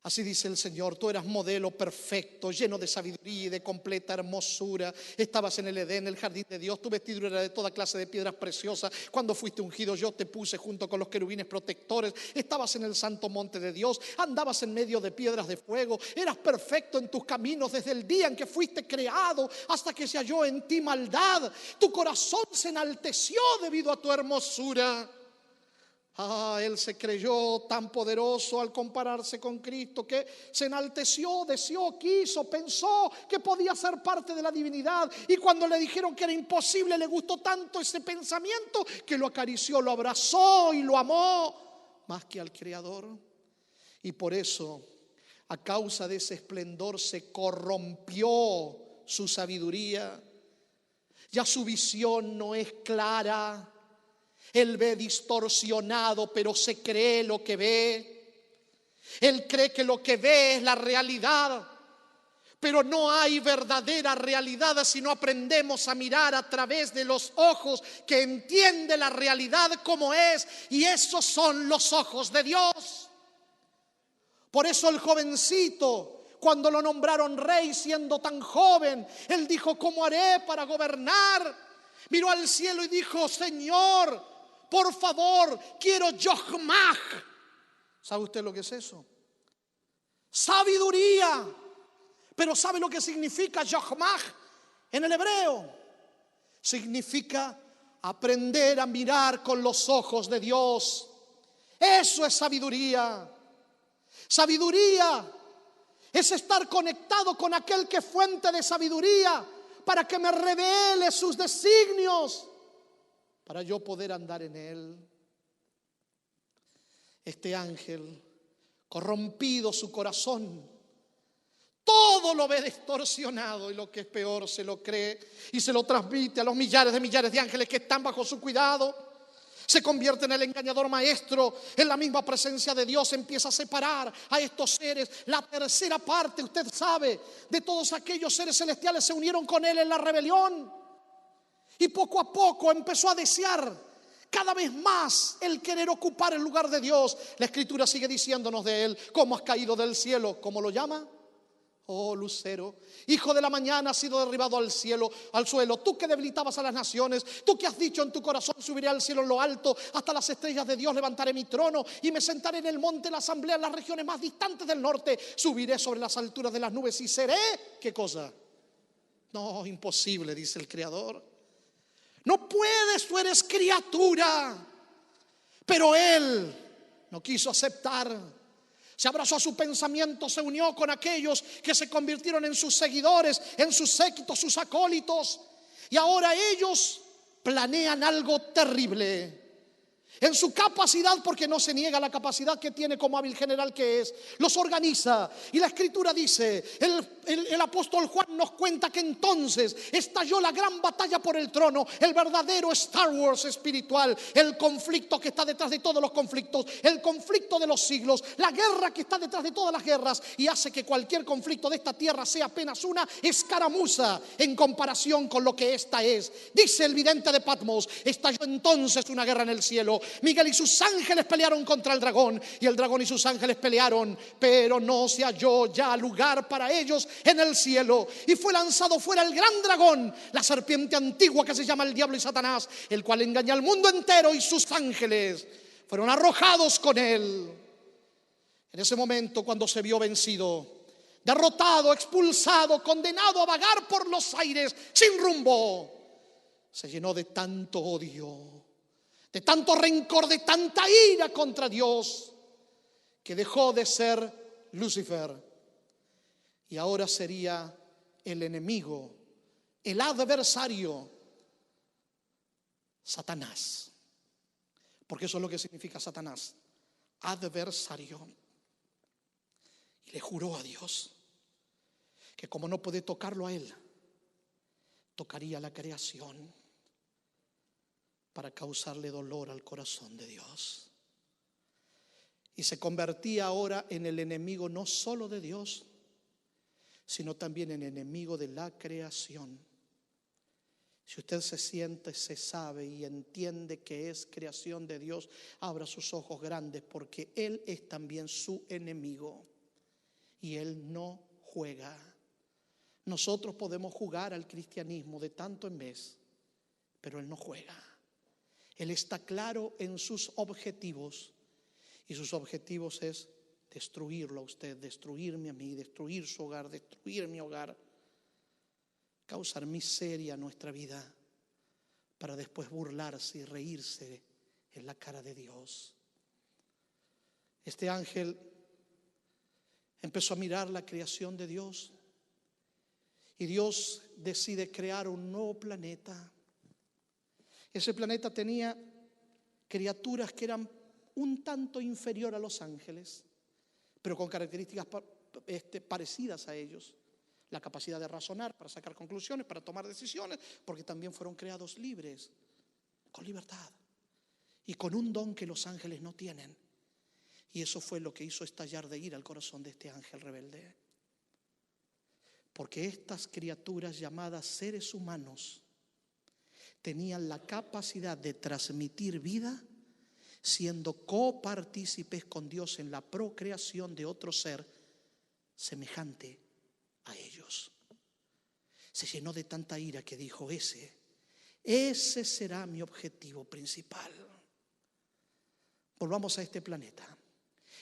Así dice el Señor: tú eras modelo perfecto, lleno de sabiduría y de completa hermosura. Estabas en el Edén, el jardín de Dios. Tu vestidura era de toda clase de piedras preciosas. Cuando fuiste ungido, yo te puse junto con los querubines protectores. Estabas en el santo monte de Dios. Andabas en medio de piedras de fuego. Eras perfecto en tus caminos desde el día en que fuiste creado hasta que se halló en ti maldad. Tu corazón se enalteció debido a tu hermosura. Él se creyó tan poderoso al compararse con Cristo que se enalteció, deseó, quiso, pensó que podía ser parte de la divinidad. Y cuando le dijeron que era imposible, le gustó tanto ese pensamiento que lo acarició, lo abrazó y lo amó más que al Creador. Y por eso, a causa de ese esplendor, se corrompió su sabiduría. Ya su visión no es clara. Él ve distorsionado, pero se cree lo que ve. Él cree que lo que ve es la realidad, pero no hay verdadera realidad si no aprendemos a mirar a través de los ojos que entiende la realidad como es, y esos son los ojos de Dios. Por eso el jovencito, cuando lo nombraron rey siendo tan joven, él dijo: ¿cómo haré para gobernar? Miró al cielo y dijo: Señor, por favor, quiero Yochmah. ¿Sabe usted lo que es eso? Sabiduría. Pero ¿sabe lo que significa Yochmah en el hebreo? Significa Aprender a mirar con los ojos de Dios. Eso es sabiduría. Sabiduría es estar conectado con aquel que es fuente de sabiduría para que me revele sus designios, para yo poder andar en él. Este ángel, corrompido su corazón, todo lo ve distorsionado y lo que es peor, se lo cree y se lo transmite a los millares de ángeles que están bajo su cuidado. Se convierte en el engañador maestro. En la misma presencia de Dios empieza a separar a estos seres. La tercera parte, usted sabe, de todos aquellos seres celestiales se unieron con él en la rebelión. Y poco a poco empezó a desear cada vez más el querer ocupar el lugar de Dios. La Escritura sigue diciéndonos de él: ¿cómo has caído del cielo? ¿Cómo lo llama? Oh lucero, hijo de la mañana, has sido derribado al suelo. Tú que debilitabas a las naciones, tú que has dicho en tu corazón: subiré al cielo en lo alto, hasta las estrellas de Dios levantaré mi trono, y me sentaré en el monte de la asamblea, en las regiones más distantes del norte. Subiré sobre las alturas de las nubes y seré, ¿qué cosa? No, imposible, dice el Creador. No puedes, tú eres criatura. Pero él no quiso aceptar. Se abrazó a su pensamiento, se unió con aquellos que se convirtieron en sus seguidores, en sus séquitos, sus acólitos. Y ahora ellos planean algo terrible. En su capacidad, porque no se niega la capacidad que tiene como hábil general que es, los organiza. Y la Escritura dice, el apóstol Juan nos cuenta que entonces estalló la gran batalla por el trono, el verdadero Star Wars espiritual, el conflicto que está detrás de todos los conflictos, el conflicto de los siglos, la guerra que está detrás de todas las guerras, y hace que cualquier conflicto de esta tierra sea apenas una escaramuza en comparación con lo que esta es. Dice el vidente de Patmos: estalló entonces una guerra en el cielo. Miguel y sus ángeles pelearon contra el dragón, y el dragón y sus ángeles pelearon, pero no se halló ya lugar para ellos en el cielo. Y fue lanzado fuera el gran dragón, la serpiente antigua que se llama el diablo y Satanás, el cual engaña al mundo entero, y sus ángeles fueron arrojados con él. En ese momento, cuando se vio vencido, derrotado, expulsado, condenado a vagar por los aires sin rumbo, se llenó de tanto odio, de tanto rencor, de tanta ira contra Dios, que dejó de ser Lucifer y ahora sería el enemigo, el adversario, Satanás. Porque eso es lo que significa Satanás: adversario. Y le juró a Dios que como no puede tocarlo a él, tocaría la creación para causarle dolor al corazón de Dios. Y se convertía ahora en el enemigo no solo de Dios, sino también en enemigo de la creación. Si usted se siente, se sabe y entiende que es creación de Dios, abra sus ojos grandes, porque Él es también su enemigo y Él no juega. Nosotros podemos jugar al cristianismo de tanto en vez, pero Él no juega. Él está claro en sus objetivos, y sus objetivos es destruirlo a usted, destruirme a mí, destruir su hogar, destruir mi hogar, causar miseria a nuestra vida, para después burlarse y reírse en la cara de Dios. Este ángel empezó a mirar la creación de Dios, y Dios decide crear un nuevo planeta. Ese planeta tenía criaturas que eran un tanto inferior a los ángeles, pero con características parecidas a ellos. La capacidad de razonar, para sacar conclusiones, para tomar decisiones, porque también fueron creados libres, con libertad y con un don que los ángeles no tienen. Y eso fue lo que hizo estallar de ira el corazón de este ángel rebelde. Porque estas criaturas llamadas seres humanos tenían la capacidad de transmitir vida, siendo copartícipes con Dios en la procreación de otro ser semejante a ellos. Se llenó de tanta ira que dijo: ese será mi objetivo principal. Volvamos a este planeta.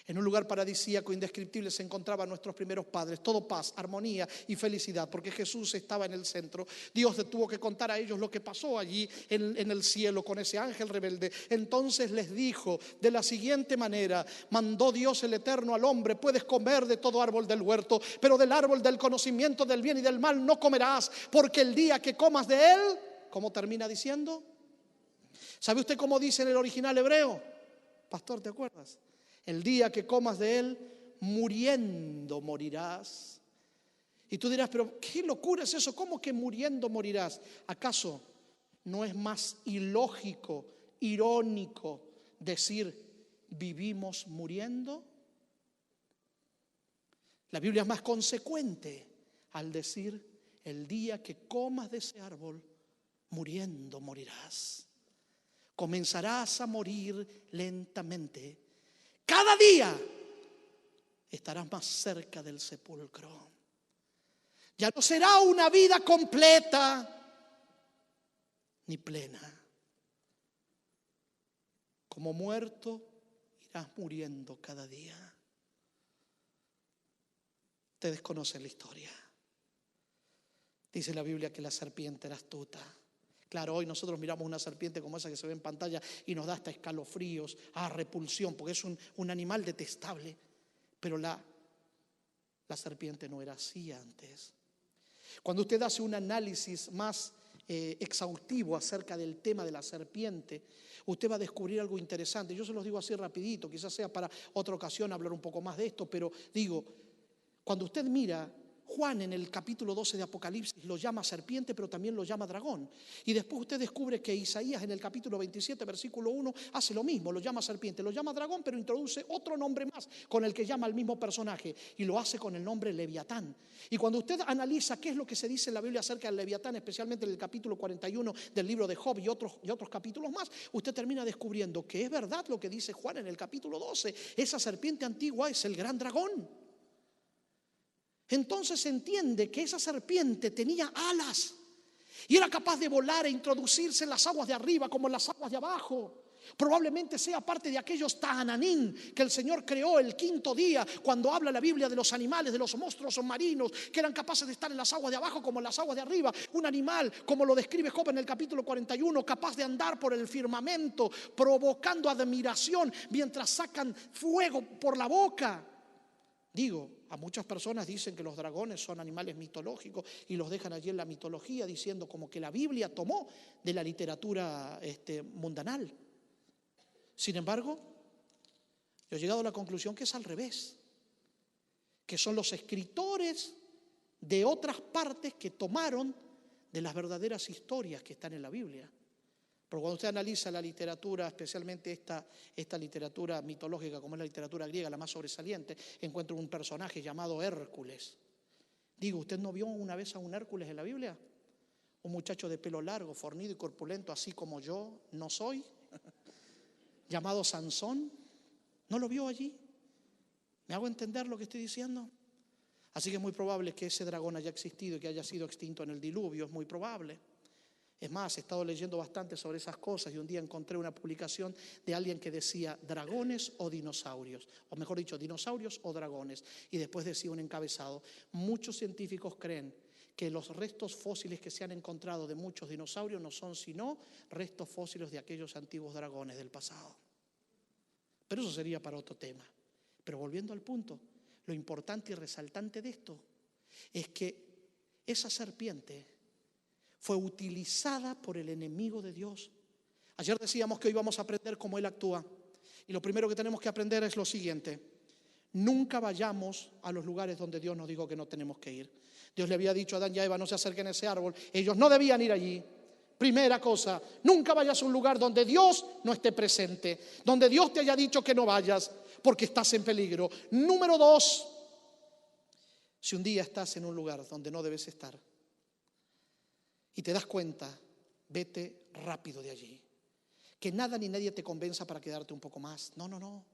En un lugar paradisíaco indescriptible se encontraban nuestros primeros padres. Todo paz, armonía y felicidad, porque Jesús estaba en el centro. Dios le tuvo que contar a ellos lo que pasó allí en el cielo con ese ángel rebelde. Entonces les dijo de la siguiente manera: mandó Dios el Eterno al hombre: puedes comer de todo árbol del huerto, pero del árbol del conocimiento del bien y del mal no comerás, porque el día que comas de él, ¿cómo termina diciendo? ¿Sabe usted cómo dice en el original hebreo? Pastor, ¿te acuerdas? El día que comas de él, muriendo morirás. Y tú dirás, pero ¿qué locura es eso? ¿Cómo que muriendo morirás? ¿Acaso no es más ilógico, irónico decir vivimos muriendo? La Biblia es más consecuente al decir el día que comas de ese árbol, muriendo morirás. Comenzarás a morir lentamente. Cada día estarás más cerca del sepulcro. Ya no será una vida completa ni plena. Como muerto irás muriendo cada día. Ustedes conocen la historia. Dice la Biblia que la serpiente era astuta. Claro, hoy nosotros miramos una serpiente como esa que se ve en pantalla y nos da hasta escalofríos, repulsión, porque es un animal detestable. Pero la serpiente no era así antes. Cuando usted hace un análisis más exhaustivo acerca del tema de la serpiente, usted va a descubrir algo interesante. Yo se los digo así rapidito, quizás sea para otra ocasión hablar un poco más de esto, pero digo, cuando usted mira, Juan en el capítulo 12 de Apocalipsis lo llama serpiente, pero también lo llama dragón. Y después usted descubre que Isaías en el capítulo 27, versículo 1, hace lo mismo, lo llama serpiente, lo llama dragón, pero introduce otro nombre más con el que llama al mismo personaje, y lo hace con el nombre Leviatán. Y cuando usted analiza qué es lo que se dice en la Biblia acerca del Leviatán, especialmente en el capítulo 41 del libro de Job y otros capítulos más, usted termina descubriendo que es verdad lo que dice Juan en el capítulo 12. Esa serpiente antigua es el gran dragón. Entonces se entiende que esa serpiente tenía alas y era capaz de volar e introducirse en las aguas de arriba como en las aguas de abajo. Probablemente sea parte de aquellos Tahananim que el Señor creó el quinto día, cuando habla la Biblia de los animales, de los monstruos marinos que eran capaces de estar en las aguas de abajo como en las aguas de arriba. Un animal, como lo describe Job en el capítulo 41, capaz de andar por el firmamento provocando admiración mientras sacan fuego por la boca. Digo, a muchas personas dicen que los dragones son animales mitológicos y los dejan allí en la mitología, diciendo como que la Biblia tomó de la literatura mundanal. Sin embargo, yo he llegado a la conclusión que es al revés, que son los escritores de otras partes que tomaron de las verdaderas historias que están en la Biblia. Pero cuando usted analiza la literatura, especialmente esta literatura mitológica, como es la literatura griega, la más sobresaliente, encuentra un personaje llamado Hércules. Digo, ¿usted no vio una vez a un Hércules en la Biblia? Un muchacho de pelo largo, fornido y corpulento, así como yo no soy, llamado Sansón. ¿No lo vio allí? ¿Me hago entender lo que estoy diciendo? Así que es muy probable que ese dragón haya existido y que haya sido extinto en el diluvio, es muy probable. Es más, he estado leyendo bastante sobre esas cosas y un día encontré una publicación de alguien que decía dragones o dinosaurios, o mejor dicho, dinosaurios o dragones, y después decía un encabezado: muchos científicos creen que los restos fósiles que se han encontrado de muchos dinosaurios no son sino restos fósiles de aquellos antiguos dragones del pasado. Pero eso sería para otro tema. Pero volviendo al punto, lo importante y resaltante de esto es que esa serpiente fue utilizada por el enemigo de Dios. Ayer decíamos que hoy vamos a aprender cómo Él actúa. Y lo primero que tenemos que aprender es lo siguiente: nunca vayamos a los lugares donde Dios nos dijo que no tenemos que ir. Dios le había dicho a Adán y a Eva: no se acerquen a ese árbol. Ellos no debían ir allí. Primera cosa, nunca vayas a un lugar donde Dios no esté presente, donde Dios te haya dicho que no vayas, porque estás en peligro. Número dos, si un día estás en un lugar donde no debes estar y te das cuenta, vete rápido de allí. Que nada ni nadie te convenza para quedarte un poco más. No.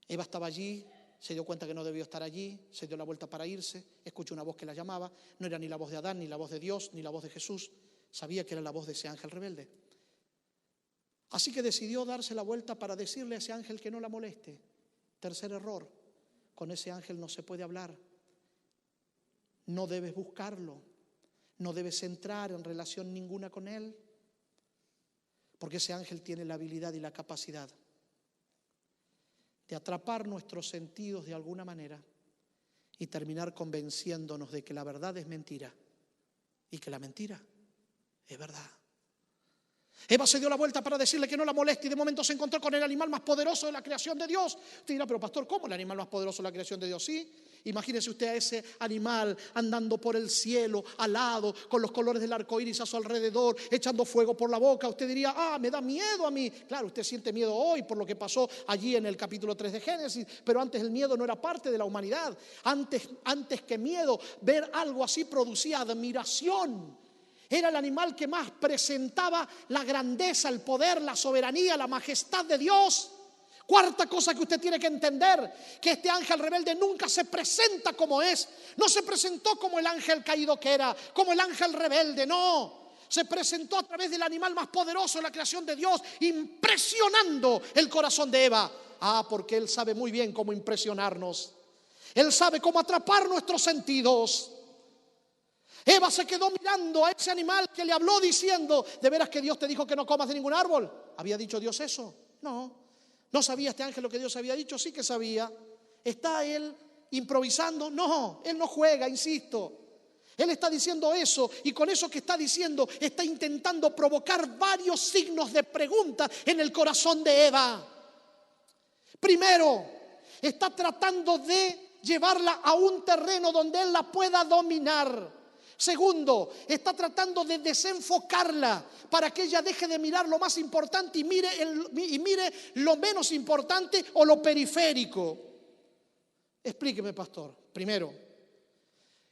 Eva estaba allí, se dio cuenta que no debió estar allí, se dio la vuelta para irse, escuchó una voz que la llamaba. No era ni la voz de Adán, ni la voz de Dios, ni la voz de Jesús. Sabía que era la voz de ese ángel rebelde. Así que decidió darse la vuelta para decirle a ese ángel que no la moleste. Tercer error, con ese ángel no se puede hablar. No debes buscarlo, no debes entrar en relación ninguna con él, porque ese ángel tiene la habilidad y la capacidad de atrapar nuestros sentidos de alguna manera y terminar convenciéndonos de que la verdad es mentira y que la mentira es verdad. Eva se dio la vuelta para decirle que no la moleste y de momento se encontró con el animal más poderoso de la creación de Dios. Usted dirá, pero pastor, ¿cómo el animal más poderoso de la creación de Dios? Sí, imagínese usted a ese animal andando por el cielo, alado, con los colores del arco iris a su alrededor, echando fuego por la boca. Usted diría, me da miedo a mí. Claro, usted siente miedo hoy por lo que pasó allí en el capítulo 3 de Génesis, pero antes el miedo no era parte de la humanidad. Antes que miedo, ver algo así producía admiración. Era el animal que más presentaba la grandeza, el poder, la soberanía, la majestad de Dios. Cuarta cosa que usted tiene que entender, que este ángel rebelde nunca se presenta como es. No se presentó como el ángel caído que era, como el ángel rebelde, no. Se presentó a través del animal más poderoso de la creación de Dios, impresionando el corazón de Eva. Porque él sabe muy bien cómo impresionarnos. Él sabe cómo atrapar nuestros sentidos. Eva se quedó mirando a ese animal que le habló diciendo, ¿de veras que Dios te dijo que no comas de ningún árbol? ¿Había dicho Dios eso? No. ¿No sabía este ángel lo que Dios había dicho? Sí que sabía. ¿Está él improvisando? No, él no juega, insisto. Él está diciendo eso, y con eso que está diciendo está intentando provocar varios signos de pregunta en el corazón de Eva. Primero, está tratando de llevarla a un terreno donde él la pueda dominar. Segundo, está tratando de desenfocarla para que ella deje de mirar lo más importante y mire lo menos importante o lo periférico. Explíqueme, pastor. Primero,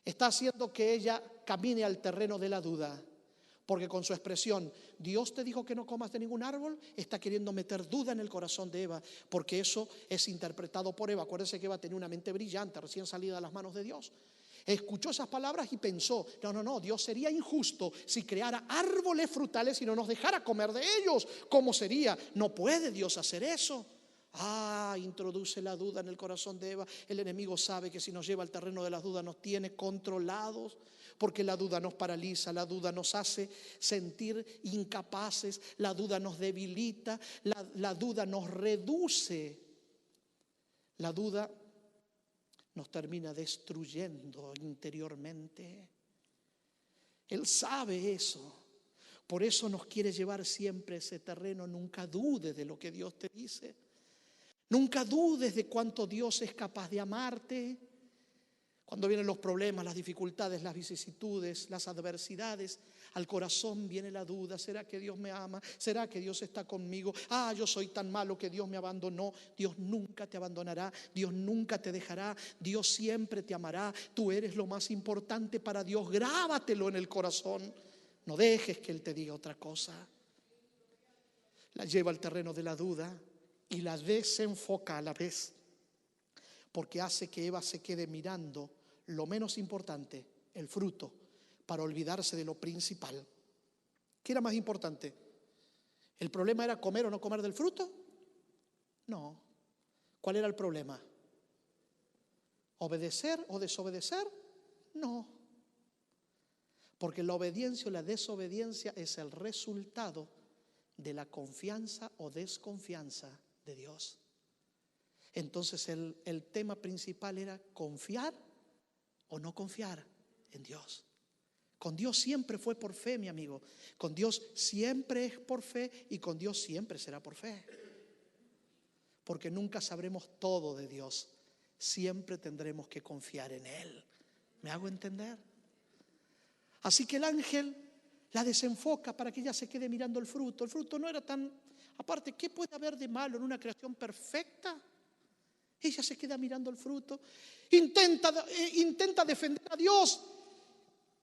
está haciendo que ella camine al terreno de la duda, porque con su expresión, Dios te dijo que no comas de ningún árbol, está queriendo meter duda en el corazón de Eva, porque eso es interpretado por Eva. Acuérdense que Eva tenía una mente brillante, recién salida de las manos de Dios. Escuchó esas palabras y pensó, no, Dios sería injusto si creara árboles frutales y no nos dejara comer de ellos. ¿Cómo sería? No puede Dios hacer eso. Introduce la duda en el corazón de Eva. El enemigo sabe que si nos lleva al terreno de las dudas nos tiene controlados, porque la duda nos paraliza, la duda nos hace sentir incapaces, la duda nos debilita, la duda nos reduce, la duda nos termina destruyendo interiormente. Él sabe eso. Por eso nos quiere llevar siempre a ese terreno. Nunca dudes de lo que Dios te dice. Nunca dudes de cuánto Dios es capaz de amarte. Cuando vienen los problemas, las dificultades, las vicisitudes, las adversidades, al corazón viene la duda. ¿Será que Dios me ama? ¿Será que Dios está conmigo? Yo soy tan malo que Dios me abandonó. Dios nunca te abandonará. Dios nunca te dejará. Dios siempre te amará. Tú eres lo más importante para Dios. Grábatelo en el corazón. No dejes que Él te diga otra cosa. La lleva al terreno de la duda y la desenfoca a la vez, porque hace que Eva se quede mirando lo menos importante, el fruto, para olvidarse de lo principal. ¿Qué era más importante? ¿El problema era comer o no comer del fruto? No. ¿Cuál era el problema? ¿Obedecer o desobedecer? No. Porque la obediencia o la desobediencia es el resultado de la confianza o desconfianza de Dios. Entonces el tema principal era confiar o no confiar en Dios. Con Dios siempre fue por fe, mi amigo. Con Dios siempre es por fe y con Dios siempre será por fe. Porque nunca sabremos todo de Dios. Siempre tendremos que confiar en Él. ¿Me hago entender? Así que el ángel la desenfoca para que ella se quede mirando el fruto. El fruto no era tan... Aparte, ¿qué puede haber de malo en una creación perfecta? Ella se queda mirando el fruto. Intenta defender a Dios.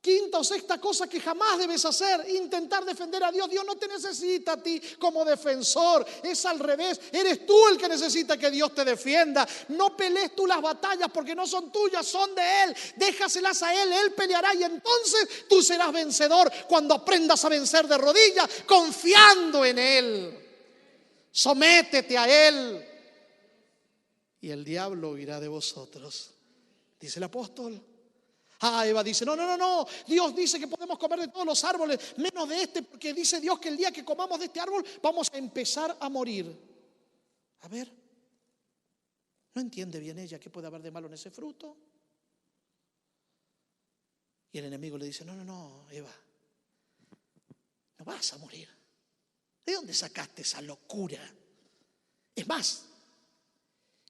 Quinta o sexta cosa que jamás debes hacer: intentar defender a Dios. Dios no te necesita a ti como defensor. Es al revés. Eres tú el que necesita que Dios te defienda. No pelees tú las batallas porque no son tuyas, son de Él. Déjaselas a Él. Él peleará y entonces tú serás vencedor cuando aprendas a vencer de rodillas, confiando en Él. Sométete a Él. y el diablo huirá de vosotros, dice el apóstol. Eva dice, no, Dios dice que podemos comer de todos los árboles, menos de este, porque dice Dios que el día que comamos de este árbol vamos a empezar a morir. A ver, ¿no entiende bien ella qué puede haber de malo en ese fruto? Y el enemigo le dice, no, Eva, no vas a morir. ¿De dónde sacaste esa locura? Es más,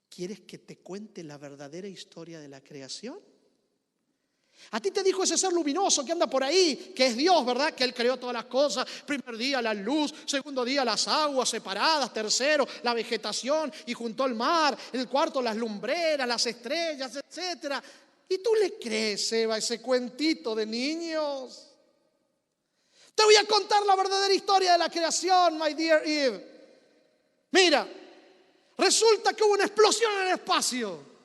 ¿quieres que te cuente la verdadera historia de la creación? A ti te dijo ese ser luminoso que anda por ahí, que es Dios, ¿verdad? Que Él creó todas las cosas. Primer día la luz, segundo día las aguas separadas, tercero la vegetación y juntó el mar, el cuarto las lumbreras, las estrellas, etcétera. ¿Y tú le crees, Eva, ese cuentito de niños? Te voy a contar la verdadera historia de la creación, my dear Eve. Mira, resulta que hubo una explosión en el espacio.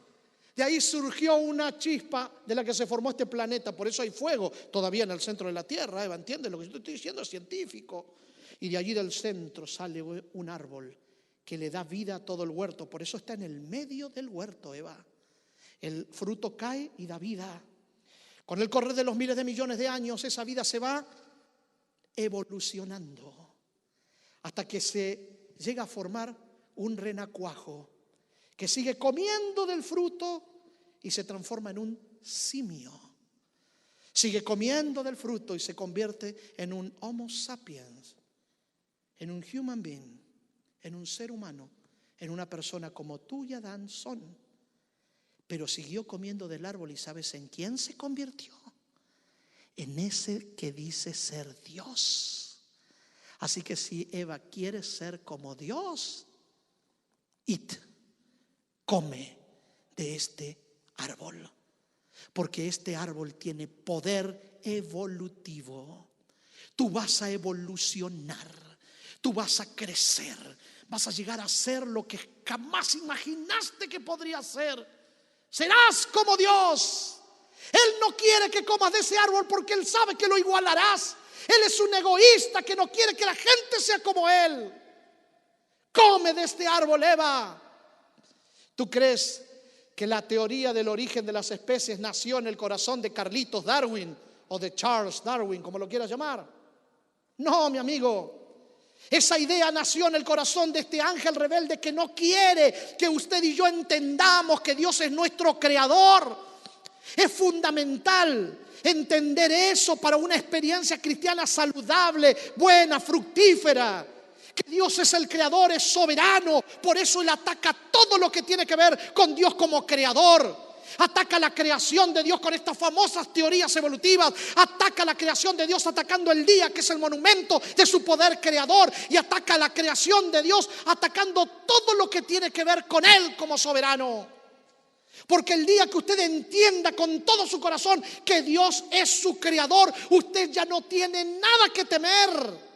De ahí surgió una chispa de la que se formó este planeta. Por eso hay fuego todavía en el centro de la Tierra, Eva. ¿Entiendes? Lo que yo te estoy diciendo es científico. Y de allí del centro sale un árbol que le da vida a todo el huerto. Por eso está en el medio del huerto, Eva. El fruto cae y da vida. Con el correr de los miles de millones de años, esa vida se va evolucionando hasta que se llega a formar un renacuajo que sigue comiendo del fruto y se transforma en un simio. Sigue comiendo del fruto y se convierte en un Homo sapiens, en un human being, en un ser humano, en una persona como tú y Adán son. Pero siguió comiendo del árbol y ¿sabes en quién se convirtió? En ese que dice ser Dios. Así que si Eva quiere ser como Dios, come de este árbol, porque este árbol tiene poder evolutivo. Tú vas a evolucionar, tú vas a crecer, vas a llegar a ser lo que jamás imaginaste que podría ser. Serás como Dios. Él no quiere que comas de ese árbol porque Él sabe que lo igualarás. Él es un egoísta que no quiere que la gente sea como Él. Come de este árbol, Eva. ¿Tú crees que la teoría del origen de las especies nació en el corazón de Carlitos Darwin o de Charles Darwin, como lo quieras llamar? No, mi amigo. Esa idea nació en el corazón de este ángel rebelde que no quiere que usted y yo entendamos que Dios es nuestro creador. Es fundamental entender eso para una experiencia cristiana saludable, buena, fructífera. Que Dios es el creador, es soberano. Por eso Él ataca todo lo que tiene que ver con Dios como creador. Ataca la creación de Dios con estas famosas teorías evolutivas. Ataca la creación de Dios atacando el día, que es el monumento de su poder creador. Y ataca la creación de Dios atacando todo lo que tiene que ver con Él como soberano. Porque el día que usted entienda con todo su corazón que Dios es su creador, usted ya no tiene nada que temer.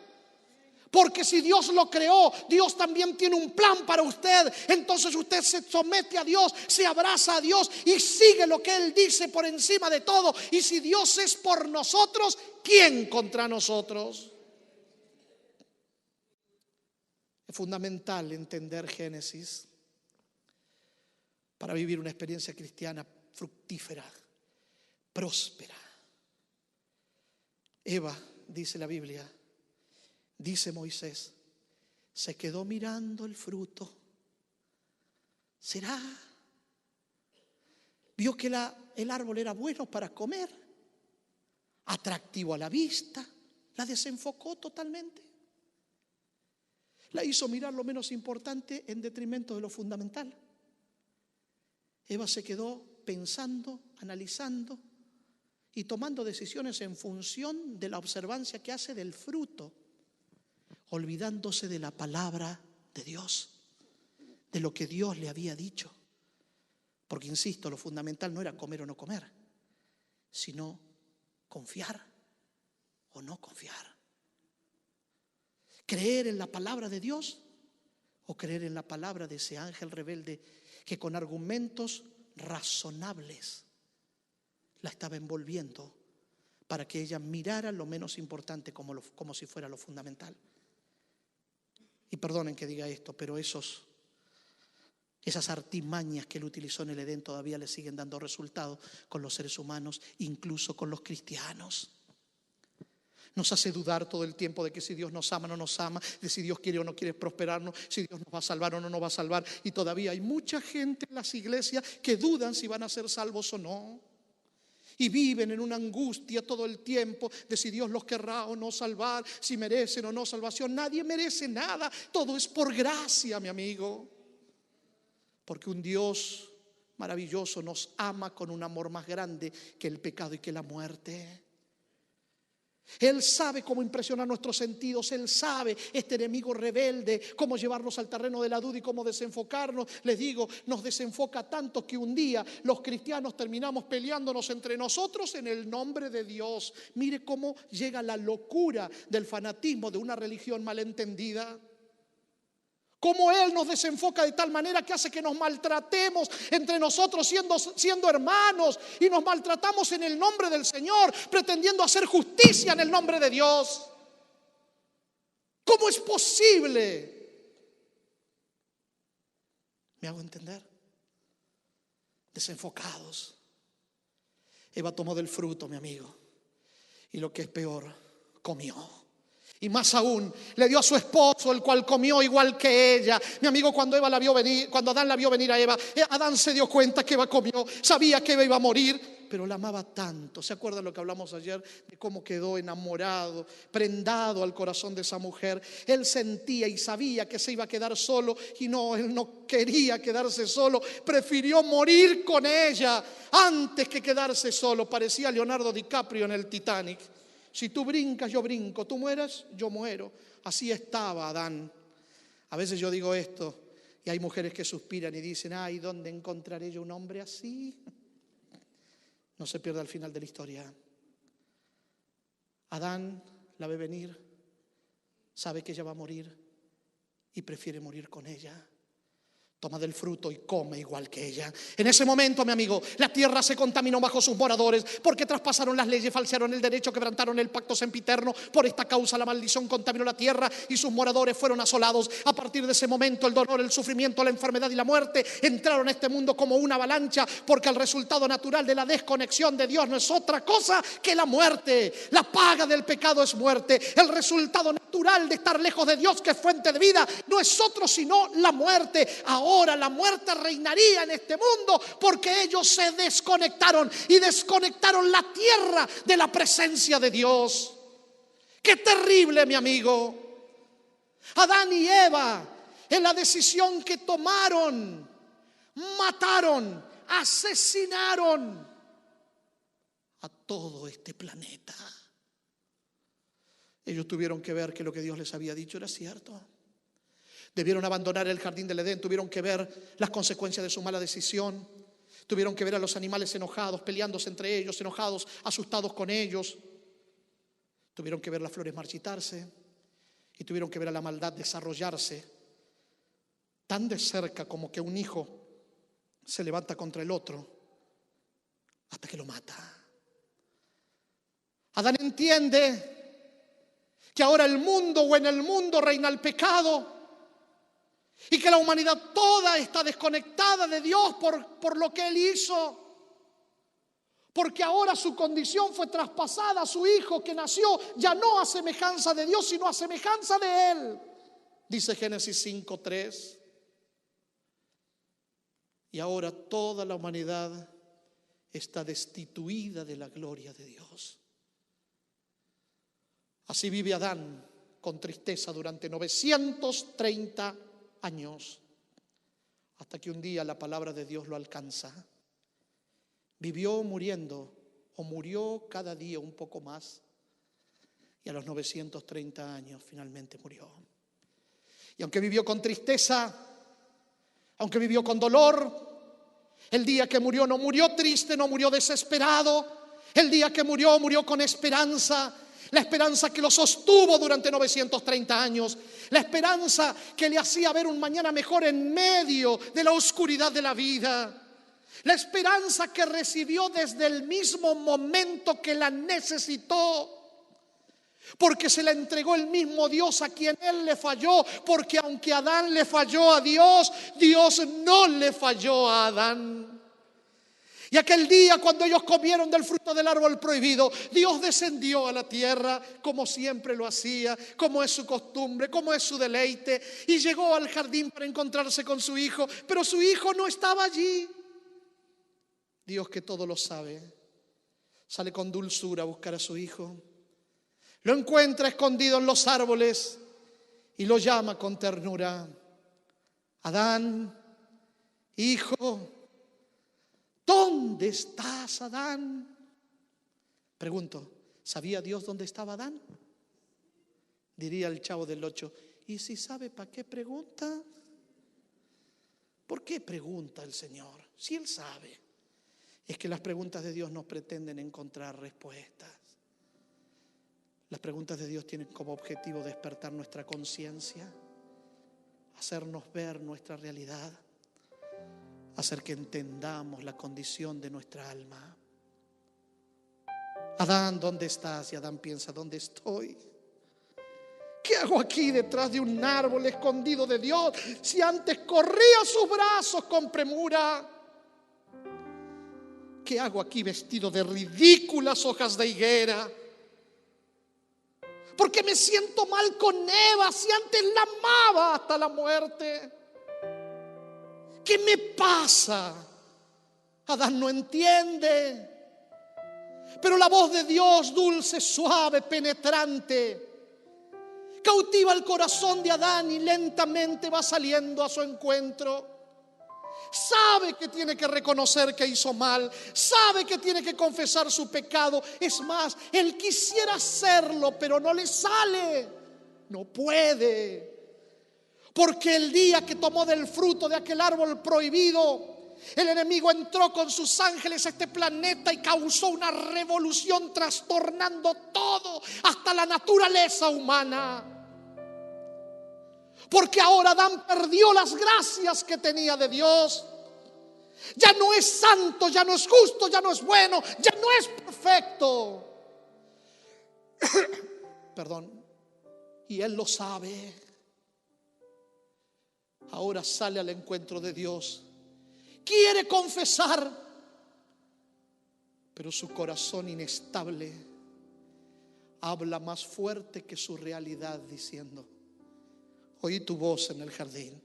Porque si Dios lo creó, Dios también tiene un plan para usted. Entonces usted se somete a Dios, se abraza a Dios y sigue lo que Él dice por encima de todo. Y si Dios es por nosotros, ¿quién contra nosotros? Es fundamental entender Génesis para vivir una experiencia cristiana fructífera, próspera. Eva, dice la Biblia, dice Moisés, se quedó mirando el fruto. ¿Será? Vio que el árbol era bueno para comer, atractivo a la vista, la desenfocó totalmente. La hizo mirar lo menos importante en detrimento de lo fundamental. Eva se quedó pensando, analizando y tomando decisiones en función de la observancia que hace del fruto, olvidándose de la palabra de Dios, de lo que Dios le había dicho. Porque insisto, lo fundamental no era comer o no comer, sino confiar o no confiar. Creer en la palabra de Dios o creer en la palabra de ese ángel rebelde que con argumentos razonables la estaba envolviendo para que ella mirara lo menos importante como si fuera lo fundamental. Y perdonen que diga esto, pero esos Esas artimañas que él utilizó en el Edén todavía le siguen dando resultados con los seres humanos, incluso con los cristianos. Nos hace dudar todo el tiempo de que si Dios nos ama o no nos ama, de si Dios quiere o no quiere prosperarnos, si Dios nos va a salvar o no nos va a salvar. Y todavía hay mucha gente en las iglesias que dudan si van a ser salvos o no. Y viven en una angustia todo el tiempo de si Dios los querrá o no salvar, si merecen o no salvación. Nadie merece nada, todo es por gracia, mi amigo. Porque un Dios maravilloso nos ama con un amor más grande que el pecado y que la muerte. Él sabe cómo impresionar nuestros sentidos. Él sabe, este enemigo rebelde, cómo llevarnos al terreno de la duda y cómo desenfocarnos. Les digo, nos desenfoca tanto que un día los cristianos terminamos peleándonos entre nosotros en el nombre de Dios. Mire cómo llega la locura del fanatismo de una religión malentendida. Cómo Él nos desenfoca de tal manera que hace que nos maltratemos entre nosotros siendo hermanos, y nos maltratamos en el nombre del Señor, pretendiendo hacer justicia en el nombre de Dios. ¿Cómo es posible? ¿Me hago entender? Desenfocados. Eva tomó del fruto, mi amigo, y lo que es peor, comió. Y más aún, le dio a su esposo, el cual comió igual que ella. Mi amigo, cuando Adán la vio venir a Eva, Adán se dio cuenta que Eva comió, sabía que Eva iba a morir, pero la amaba tanto. ¿Se acuerdan lo que hablamos ayer? De cómo quedó enamorado, prendado al corazón de esa mujer. Él sentía y sabía que se iba a quedar solo, y no, él no quería quedarse solo. Prefirió morir con ella antes que quedarse solo. Parecía Leonardo DiCaprio en el Titanic. Si tú brincas, yo brinco. Tú mueras, yo muero. Así estaba Adán. A veces yo digo esto y hay mujeres que suspiran y dicen: ay, ¿dónde encontraré yo un hombre así? No se pierda el final de la historia. Adán la ve venir, sabe que ella va a morir y prefiere morir con ella. Toma del fruto y come igual que ella. En ese momento, mi amigo, la tierra se contaminó bajo sus moradores, porque traspasaron las leyes, falsearon el derecho, quebrantaron el pacto sempiterno. Por esta causa la maldición contaminó la tierra y sus moradores fueron asolados. A partir de ese momento, el dolor, el sufrimiento, la enfermedad y la muerte entraron a este mundo como una avalancha, porque el resultado natural de la desconexión de Dios no es otra cosa que la muerte. La paga del pecado es muerte. El resultado natural de estar lejos de Dios, que es fuente de vida, no es otro sino la muerte. Ahora la muerte reinaría en este mundo porque ellos se desconectaron y desconectaron la tierra de la presencia de Dios. ¡Qué terrible, mi amigo! Adán y Eva, en la decisión que tomaron, mataron, asesinaron a todo este planeta. Ellos tuvieron que ver que lo que Dios les había dicho era cierto. Debieron abandonar el jardín del Edén, tuvieron que ver las consecuencias de su mala decisión. Tuvieron que ver a los animales enojados, peleándose entre ellos, enojados, asustados con ellos. Tuvieron que ver las flores marchitarse y tuvieron que ver a la maldad desarrollarse tan de cerca como que un hijo se levanta contra el otro hasta que lo mata. Adán entiende que ahora en el mundo reina el pecado y que la humanidad toda está desconectada de Dios por lo que Él hizo. Porque ahora su condición fue traspasada a su hijo que nació ya no a semejanza de Dios, sino a semejanza de Él. Dice Génesis 5:3. Y ahora toda la humanidad está destituida de la gloria de Dios. Así vive Adán con tristeza durante 930 años, hasta que un día la palabra de Dios lo alcanza. Vivió muriendo, o murió cada día un poco más, y a los 930 años finalmente murió. Y aunque vivió con tristeza, aunque vivió con dolor, el día que murió no murió triste, no murió desesperado. El día que murió, murió con esperanza. La esperanza que lo sostuvo durante 930 años. La esperanza que le hacía ver un mañana mejor en medio de la oscuridad de la vida. La esperanza que recibió desde el mismo momento que la necesitó. porque se la entregó el mismo Dios a quien él le falló. Porque aunque Adán le falló a Dios, Dios no le falló a Adán. Y aquel día, cuando ellos comieron del fruto del árbol prohibido, Dios descendió a la tierra como siempre lo hacía, como es su costumbre, como es su deleite, y llegó al jardín para encontrarse con su hijo, pero su hijo no estaba allí. Dios, que todo lo sabe, sale con dulzura a buscar a su hijo. Lo encuentra escondido en los árboles y lo llama con ternura: Adán, hijo, ¿dónde estás, Adán? Pregunto, ¿sabía Dios dónde estaba Adán? Diría el Chavo del Ocho: ¿y si sabe para qué pregunta? ¿Por qué pregunta el Señor? Si Él sabe. Es que las preguntas de Dios no pretenden encontrar respuestas. Las preguntas de Dios tienen como objetivo despertar nuestra conciencia, hacernos ver nuestra realidad, hacer que entendamos la condición de nuestra alma. Adán, ¿dónde estás? Y Adán piensa: ¿dónde estoy? ¿Qué hago aquí detrás de un árbol escondido de Dios, si antes corría a sus brazos con premura? ¿Qué hago aquí vestido de ridículas hojas de higuera? ¿Por qué me siento mal con Eva si antes la amaba hasta la muerte? ¿Qué me pasa? Adán no entiende. Pero la voz de Dios, dulce, suave, penetrante, cautiva el corazón de Adán y lentamente va saliendo a su encuentro. Sabe que tiene que reconocer que hizo mal, sabe que tiene que confesar su pecado. Es más, él quisiera hacerlo, pero no le sale, no puede. Porque el día que tomó del fruto de aquel árbol prohibido, el enemigo entró con sus ángeles a este planeta y causó una revolución, trastornando todo, hasta la naturaleza humana. Porque ahora Adán perdió las gracias que tenía de Dios. Ya no es santo, ya no es justo, ya no es bueno, ya no es perfecto. Perdón. Y él lo sabe. Ahora sale al encuentro de Dios. Quiere confesar, pero su corazón inestable habla más fuerte que su realidad, diciendo: oí tu voz en el jardín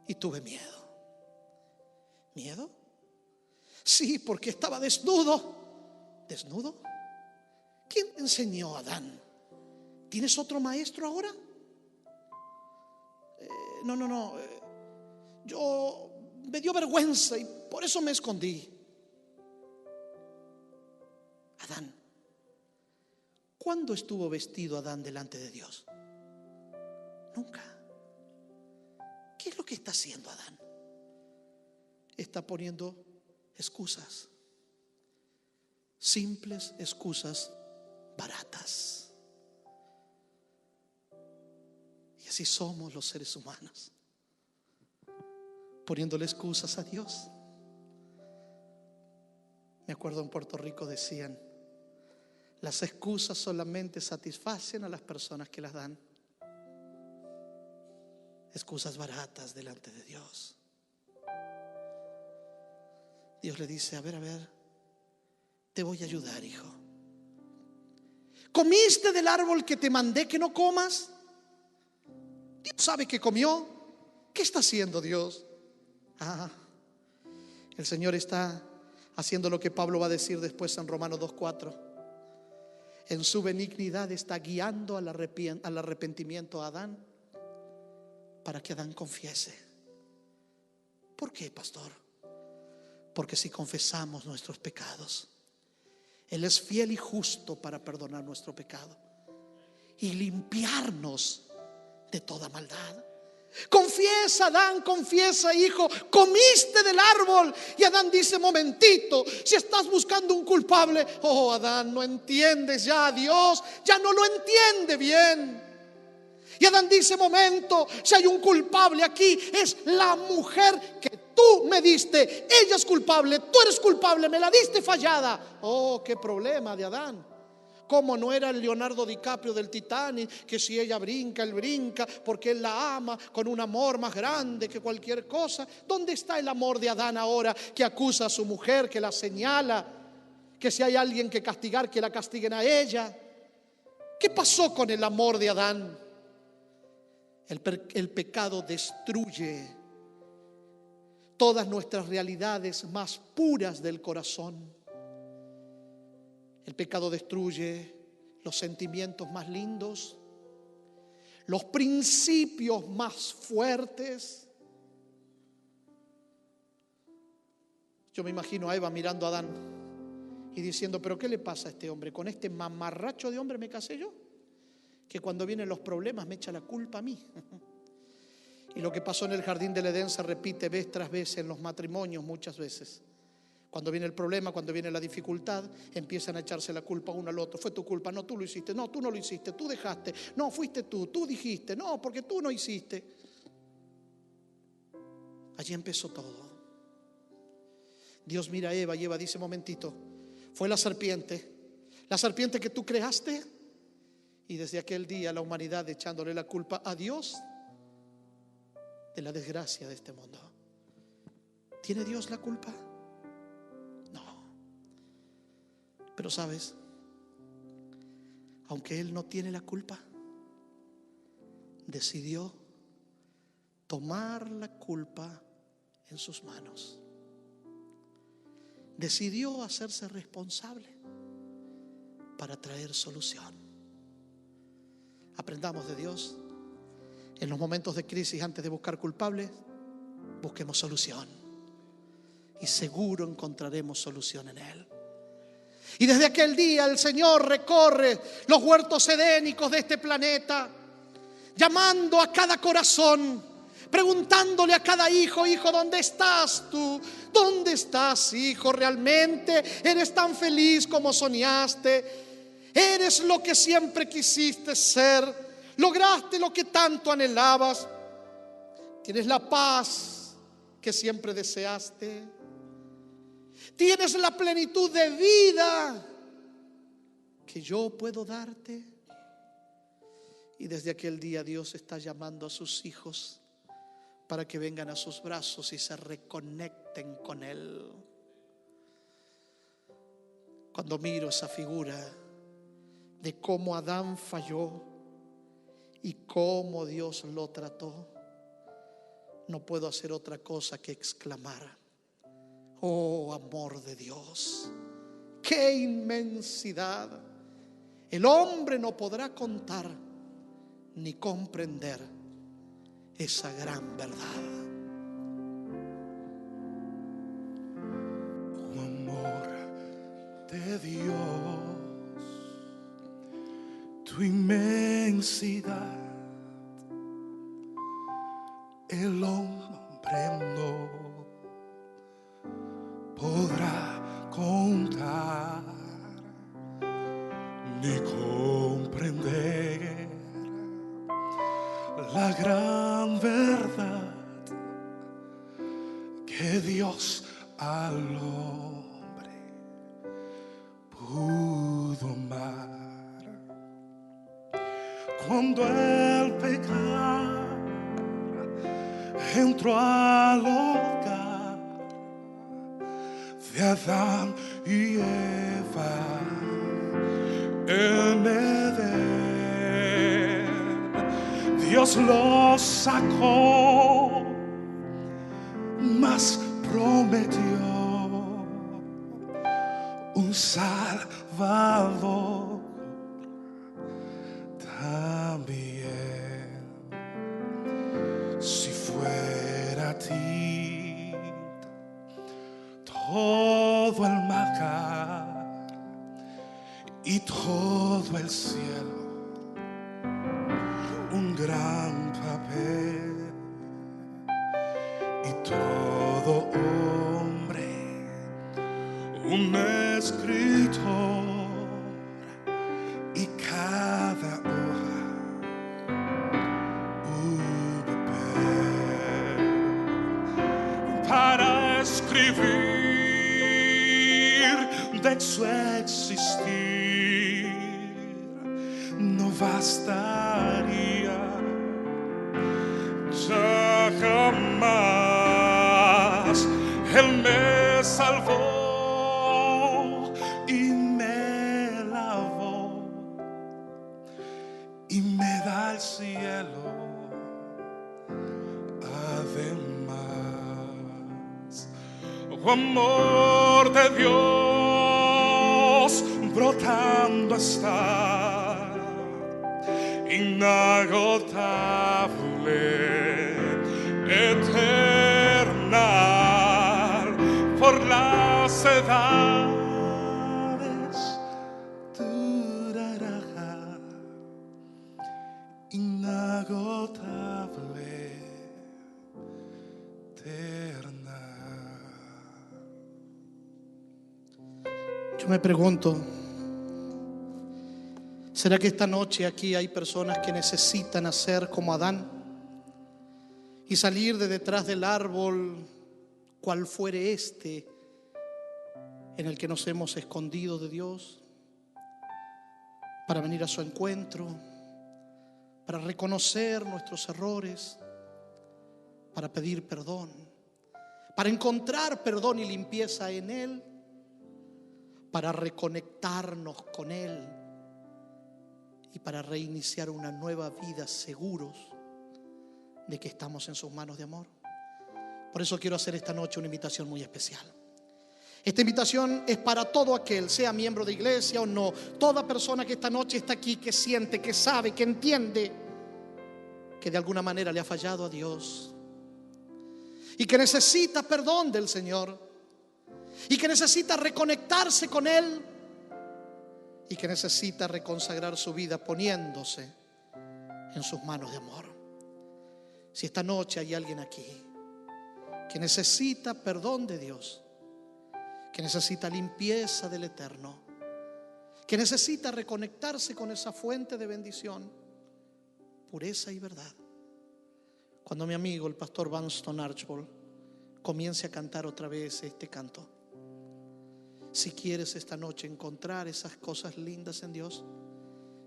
y tuve miedo. ¿Miedo? Sí, porque estaba desnudo. ¿Desnudo? ¿Quién te enseñó, Adán? ¿Tienes otro maestro ahora? No. Yo me dio vergüenza y por eso me escondí. Adán, ¿cuándo estuvo vestido Adán delante de Dios? Nunca. ¿Qué es lo que está haciendo Adán? Está poniendo excusas, simples excusas baratas. Y así somos los seres humanos, poniéndole excusas a Dios. Me acuerdo en Puerto Rico decían: las excusas solamente satisfacen a las personas que las dan. Excusas baratas delante de Dios. Dios le dice: a ver, te voy a ayudar, hijo. ¿Comiste del árbol que te mandé que no comas? Dios sabe que comió. ¿Qué está haciendo Dios? El Señor está haciendo lo que Pablo va a decir después en Romanos 2:4. En su benignidad está guiando al arrepentimiento a Adán, para que Adán confiese. ¿Por qué, pastor? Porque si confesamos nuestros pecados, Él es fiel y justo para perdonar nuestro pecado y limpiarnos de toda maldad. Confiesa, Adán, confiesa, hijo, comiste del árbol. Y Adán dice: momentito, si estás buscando un culpable. Oh, Adán, no entiendes ya a Dios, ya no lo entiende bien. Y Adán dice: momento, si hay un culpable aquí, es la mujer que tú me diste. Ella es culpable, tú eres culpable, me la diste fallada. Oh, qué problema de Adán. ¿Cómo no era el Leonardo DiCaprio del Titanic? Que si ella brinca, él brinca, porque él la ama con un amor más grande que cualquier cosa. ¿Dónde está el amor de Adán ahora, que acusa a su mujer, que la señala, que si hay alguien que castigar, que la castiguen a ella? ¿Qué pasó con el amor de Adán? El pecado destruye todas nuestras realidades más puras del corazón. El pecado destruye los sentimientos más lindos, los principios más fuertes. Yo me imagino a Eva mirando a Adán y diciendo: pero ¿qué le pasa a este hombre? Con este mamarracho de hombre me casé yo, que cuando vienen los problemas me echa la culpa a mí. Y lo que pasó en el jardín del Edén se repite vez tras vez en los matrimonios muchas veces. Cuando viene el problema, cuando viene la dificultad, empiezan a echarse la culpa uno al otro. Fue tu culpa, no, tú lo hiciste, no, tú no lo hiciste, tú dejaste, no, fuiste tú dijiste, no, porque tú no hiciste. Allí empezó todo. Dios mira a Eva y Eva dice: momentito, fue la serpiente que tú creaste. Y desde aquel día la humanidad echándole la culpa a Dios de la desgracia de este mundo. ¿Tiene Dios la culpa? Pero sabes, aunque Él no tiene la culpa, decidió tomar la culpa en sus manos. Decidió hacerse responsable para traer solución. Aprendamos de Dios. En los momentos de crisis, antes de buscar culpables, busquemos solución. Y seguro encontraremos solución en Él. Y desde aquel día el Señor recorre los huertos edénicos de este planeta, llamando a cada corazón, preguntándole a cada hijo: hijo, ¿dónde estás tú? ¿Dónde estás, hijo? ¿Realmente eres tan feliz como soñaste? ¿Eres lo que siempre quisiste ser? ¿Lograste lo que tanto anhelabas? ¿Tienes la paz que siempre deseaste? ¿Tienes la plenitud de vida que yo puedo darte? Y desde aquel día Dios está llamando a sus hijos para que vengan a sus brazos y se reconecten con Él. Cuando miro esa figura de cómo Adán falló y cómo Dios lo trató, no puedo hacer otra cosa que exclamar: oh, amor de Dios, qué inmensidad. El hombre no podrá contar ni comprender esa gran verdad. Oh, amor de Dios, tu inmensidad, el hombre no podrá contar ni comprender la gran verdad que Dios al hombre pudo amar. Cuando el pecado entró al hogar de Adán y Eva en Edén, Dios los sacó, mas prometió un Salvador también. Si fuera a ti todo el mar y todo el cielo, un gran papel, y todo hombre un escritor, y cada hoja un papel para escribir de su existir bastaría. Ya jamás Él me salvó y me lavó y me da el cielo. Además, oh amor de Dios brotando está, inagotable, eterna, por las edades durará, inagotable, eterna. Yo me pregunto, ¿será que esta noche aquí hay personas que necesitan hacer como Adán y salir de detrás del árbol, cual fuere este, en el que nos hemos escondido de Dios, para venir a su encuentro, para reconocer nuestros errores, para pedir perdón, para encontrar perdón y limpieza en Él, para reconectarnos con Él y para reiniciar una nueva vida seguros de que estamos en sus manos de amor? Por eso quiero hacer esta noche una invitación muy especial. Esta invitación es para todo aquel, sea miembro de iglesia o no, toda persona que esta noche está aquí, que siente, que sabe, que entiende que de alguna manera le ha fallado a Dios y que necesita perdón del Señor y que necesita reconectarse con Él y que necesita reconsagrar su vida poniéndose en sus manos de amor. Si esta noche hay alguien aquí que necesita perdón de Dios, que necesita limpieza del Eterno, que necesita reconectarse con esa fuente de bendición, pureza y verdad, cuando mi amigo el pastor Vanston Archbold comience a cantar otra vez este canto, si quieres esta noche encontrar esas cosas lindas en Dios,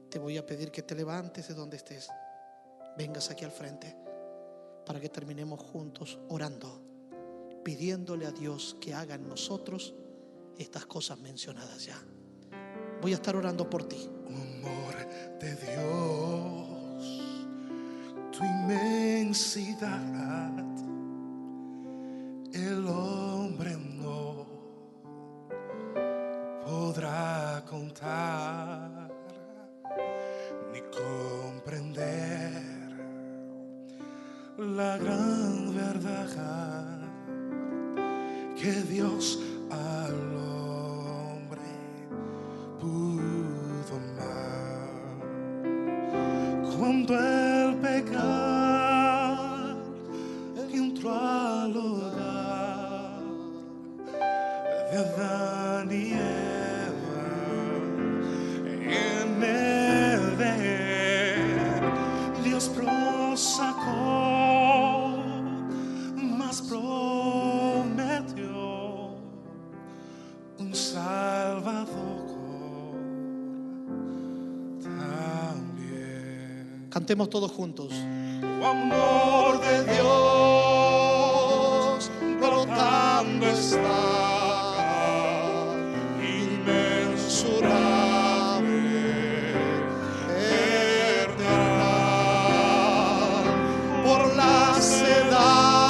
te voy a pedir que te levantes de donde estés, vengas aquí al frente para que terminemos juntos orando, pidiéndole a Dios que haga en nosotros estas cosas mencionadas ya. Voy a estar orando por ti. Amor de Dios, tu inmensidad, el hombre no podrá contar ni comprender la gran verdad que Dios al hombre pudo amar. Cuando el pecado entró al hogar de Adán y Eva, en Edén Dios prosacó, mas prometió un Salvador también. Cantemos todos juntos. Oh, amor de Dios, brotando está, inmensurable, eterna, por las edades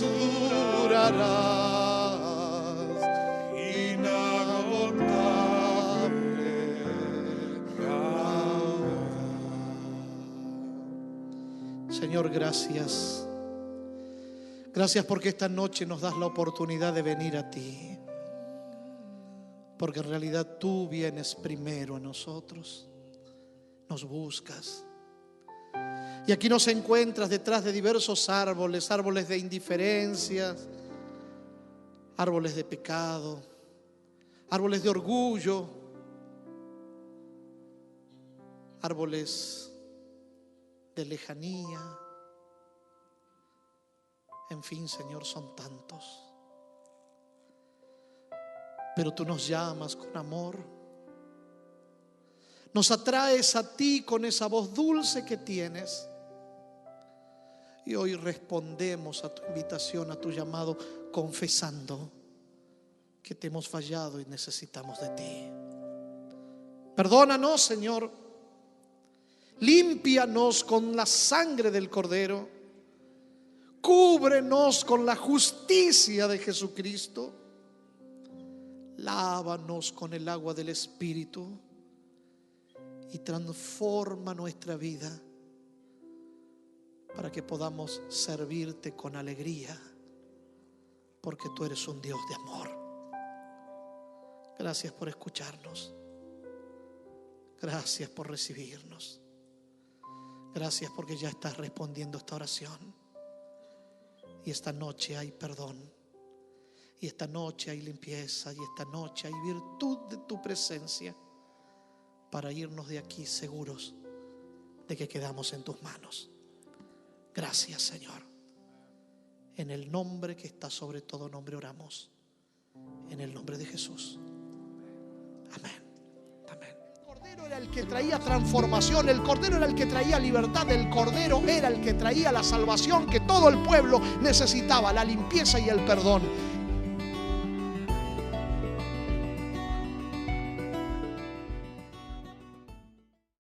durarás, inagotable. Señor, gracias. Gracias porque esta noche nos das la oportunidad de venir a ti. Porque en realidad tú vienes primero a nosotros. Nos buscas. Y aquí nos encuentras detrás de diversos árboles. Árboles de indiferencia, árboles de pecado, árboles de orgullo, árboles de lejanía. En fin, Señor, son tantos. Pero tú nos llamas con amor Nos atraes a ti con esa voz dulce que tienes. Y hoy respondemos a tu invitación, a tu llamado, confesando que te hemos fallado y necesitamos de ti. Perdónanos, Señor. Límpianos con la sangre del Cordero. Cúbrenos con la justicia de Jesucristo. Lávanos con el agua del Espíritu y transforma nuestra vida para que podamos servirte con alegría, porque tú eres un Dios de amor. Gracias por escucharnos. Gracias por recibirnos. Gracias porque ya estás respondiendo esta oración. Y esta noche hay perdón. Y esta noche hay limpieza. Y esta noche hay virtud de tu presencia para irnos de aquí seguros de que quedamos en tus manos. Gracias, Señor. En el nombre que está sobre todo nombre oramos. En el nombre de Jesús. Amén. Amén. El Cordero era el que traía transformación. El Cordero era el que traía libertad. El Cordero era el que traía la salvación que todo el pueblo necesitaba, la limpieza y el perdón.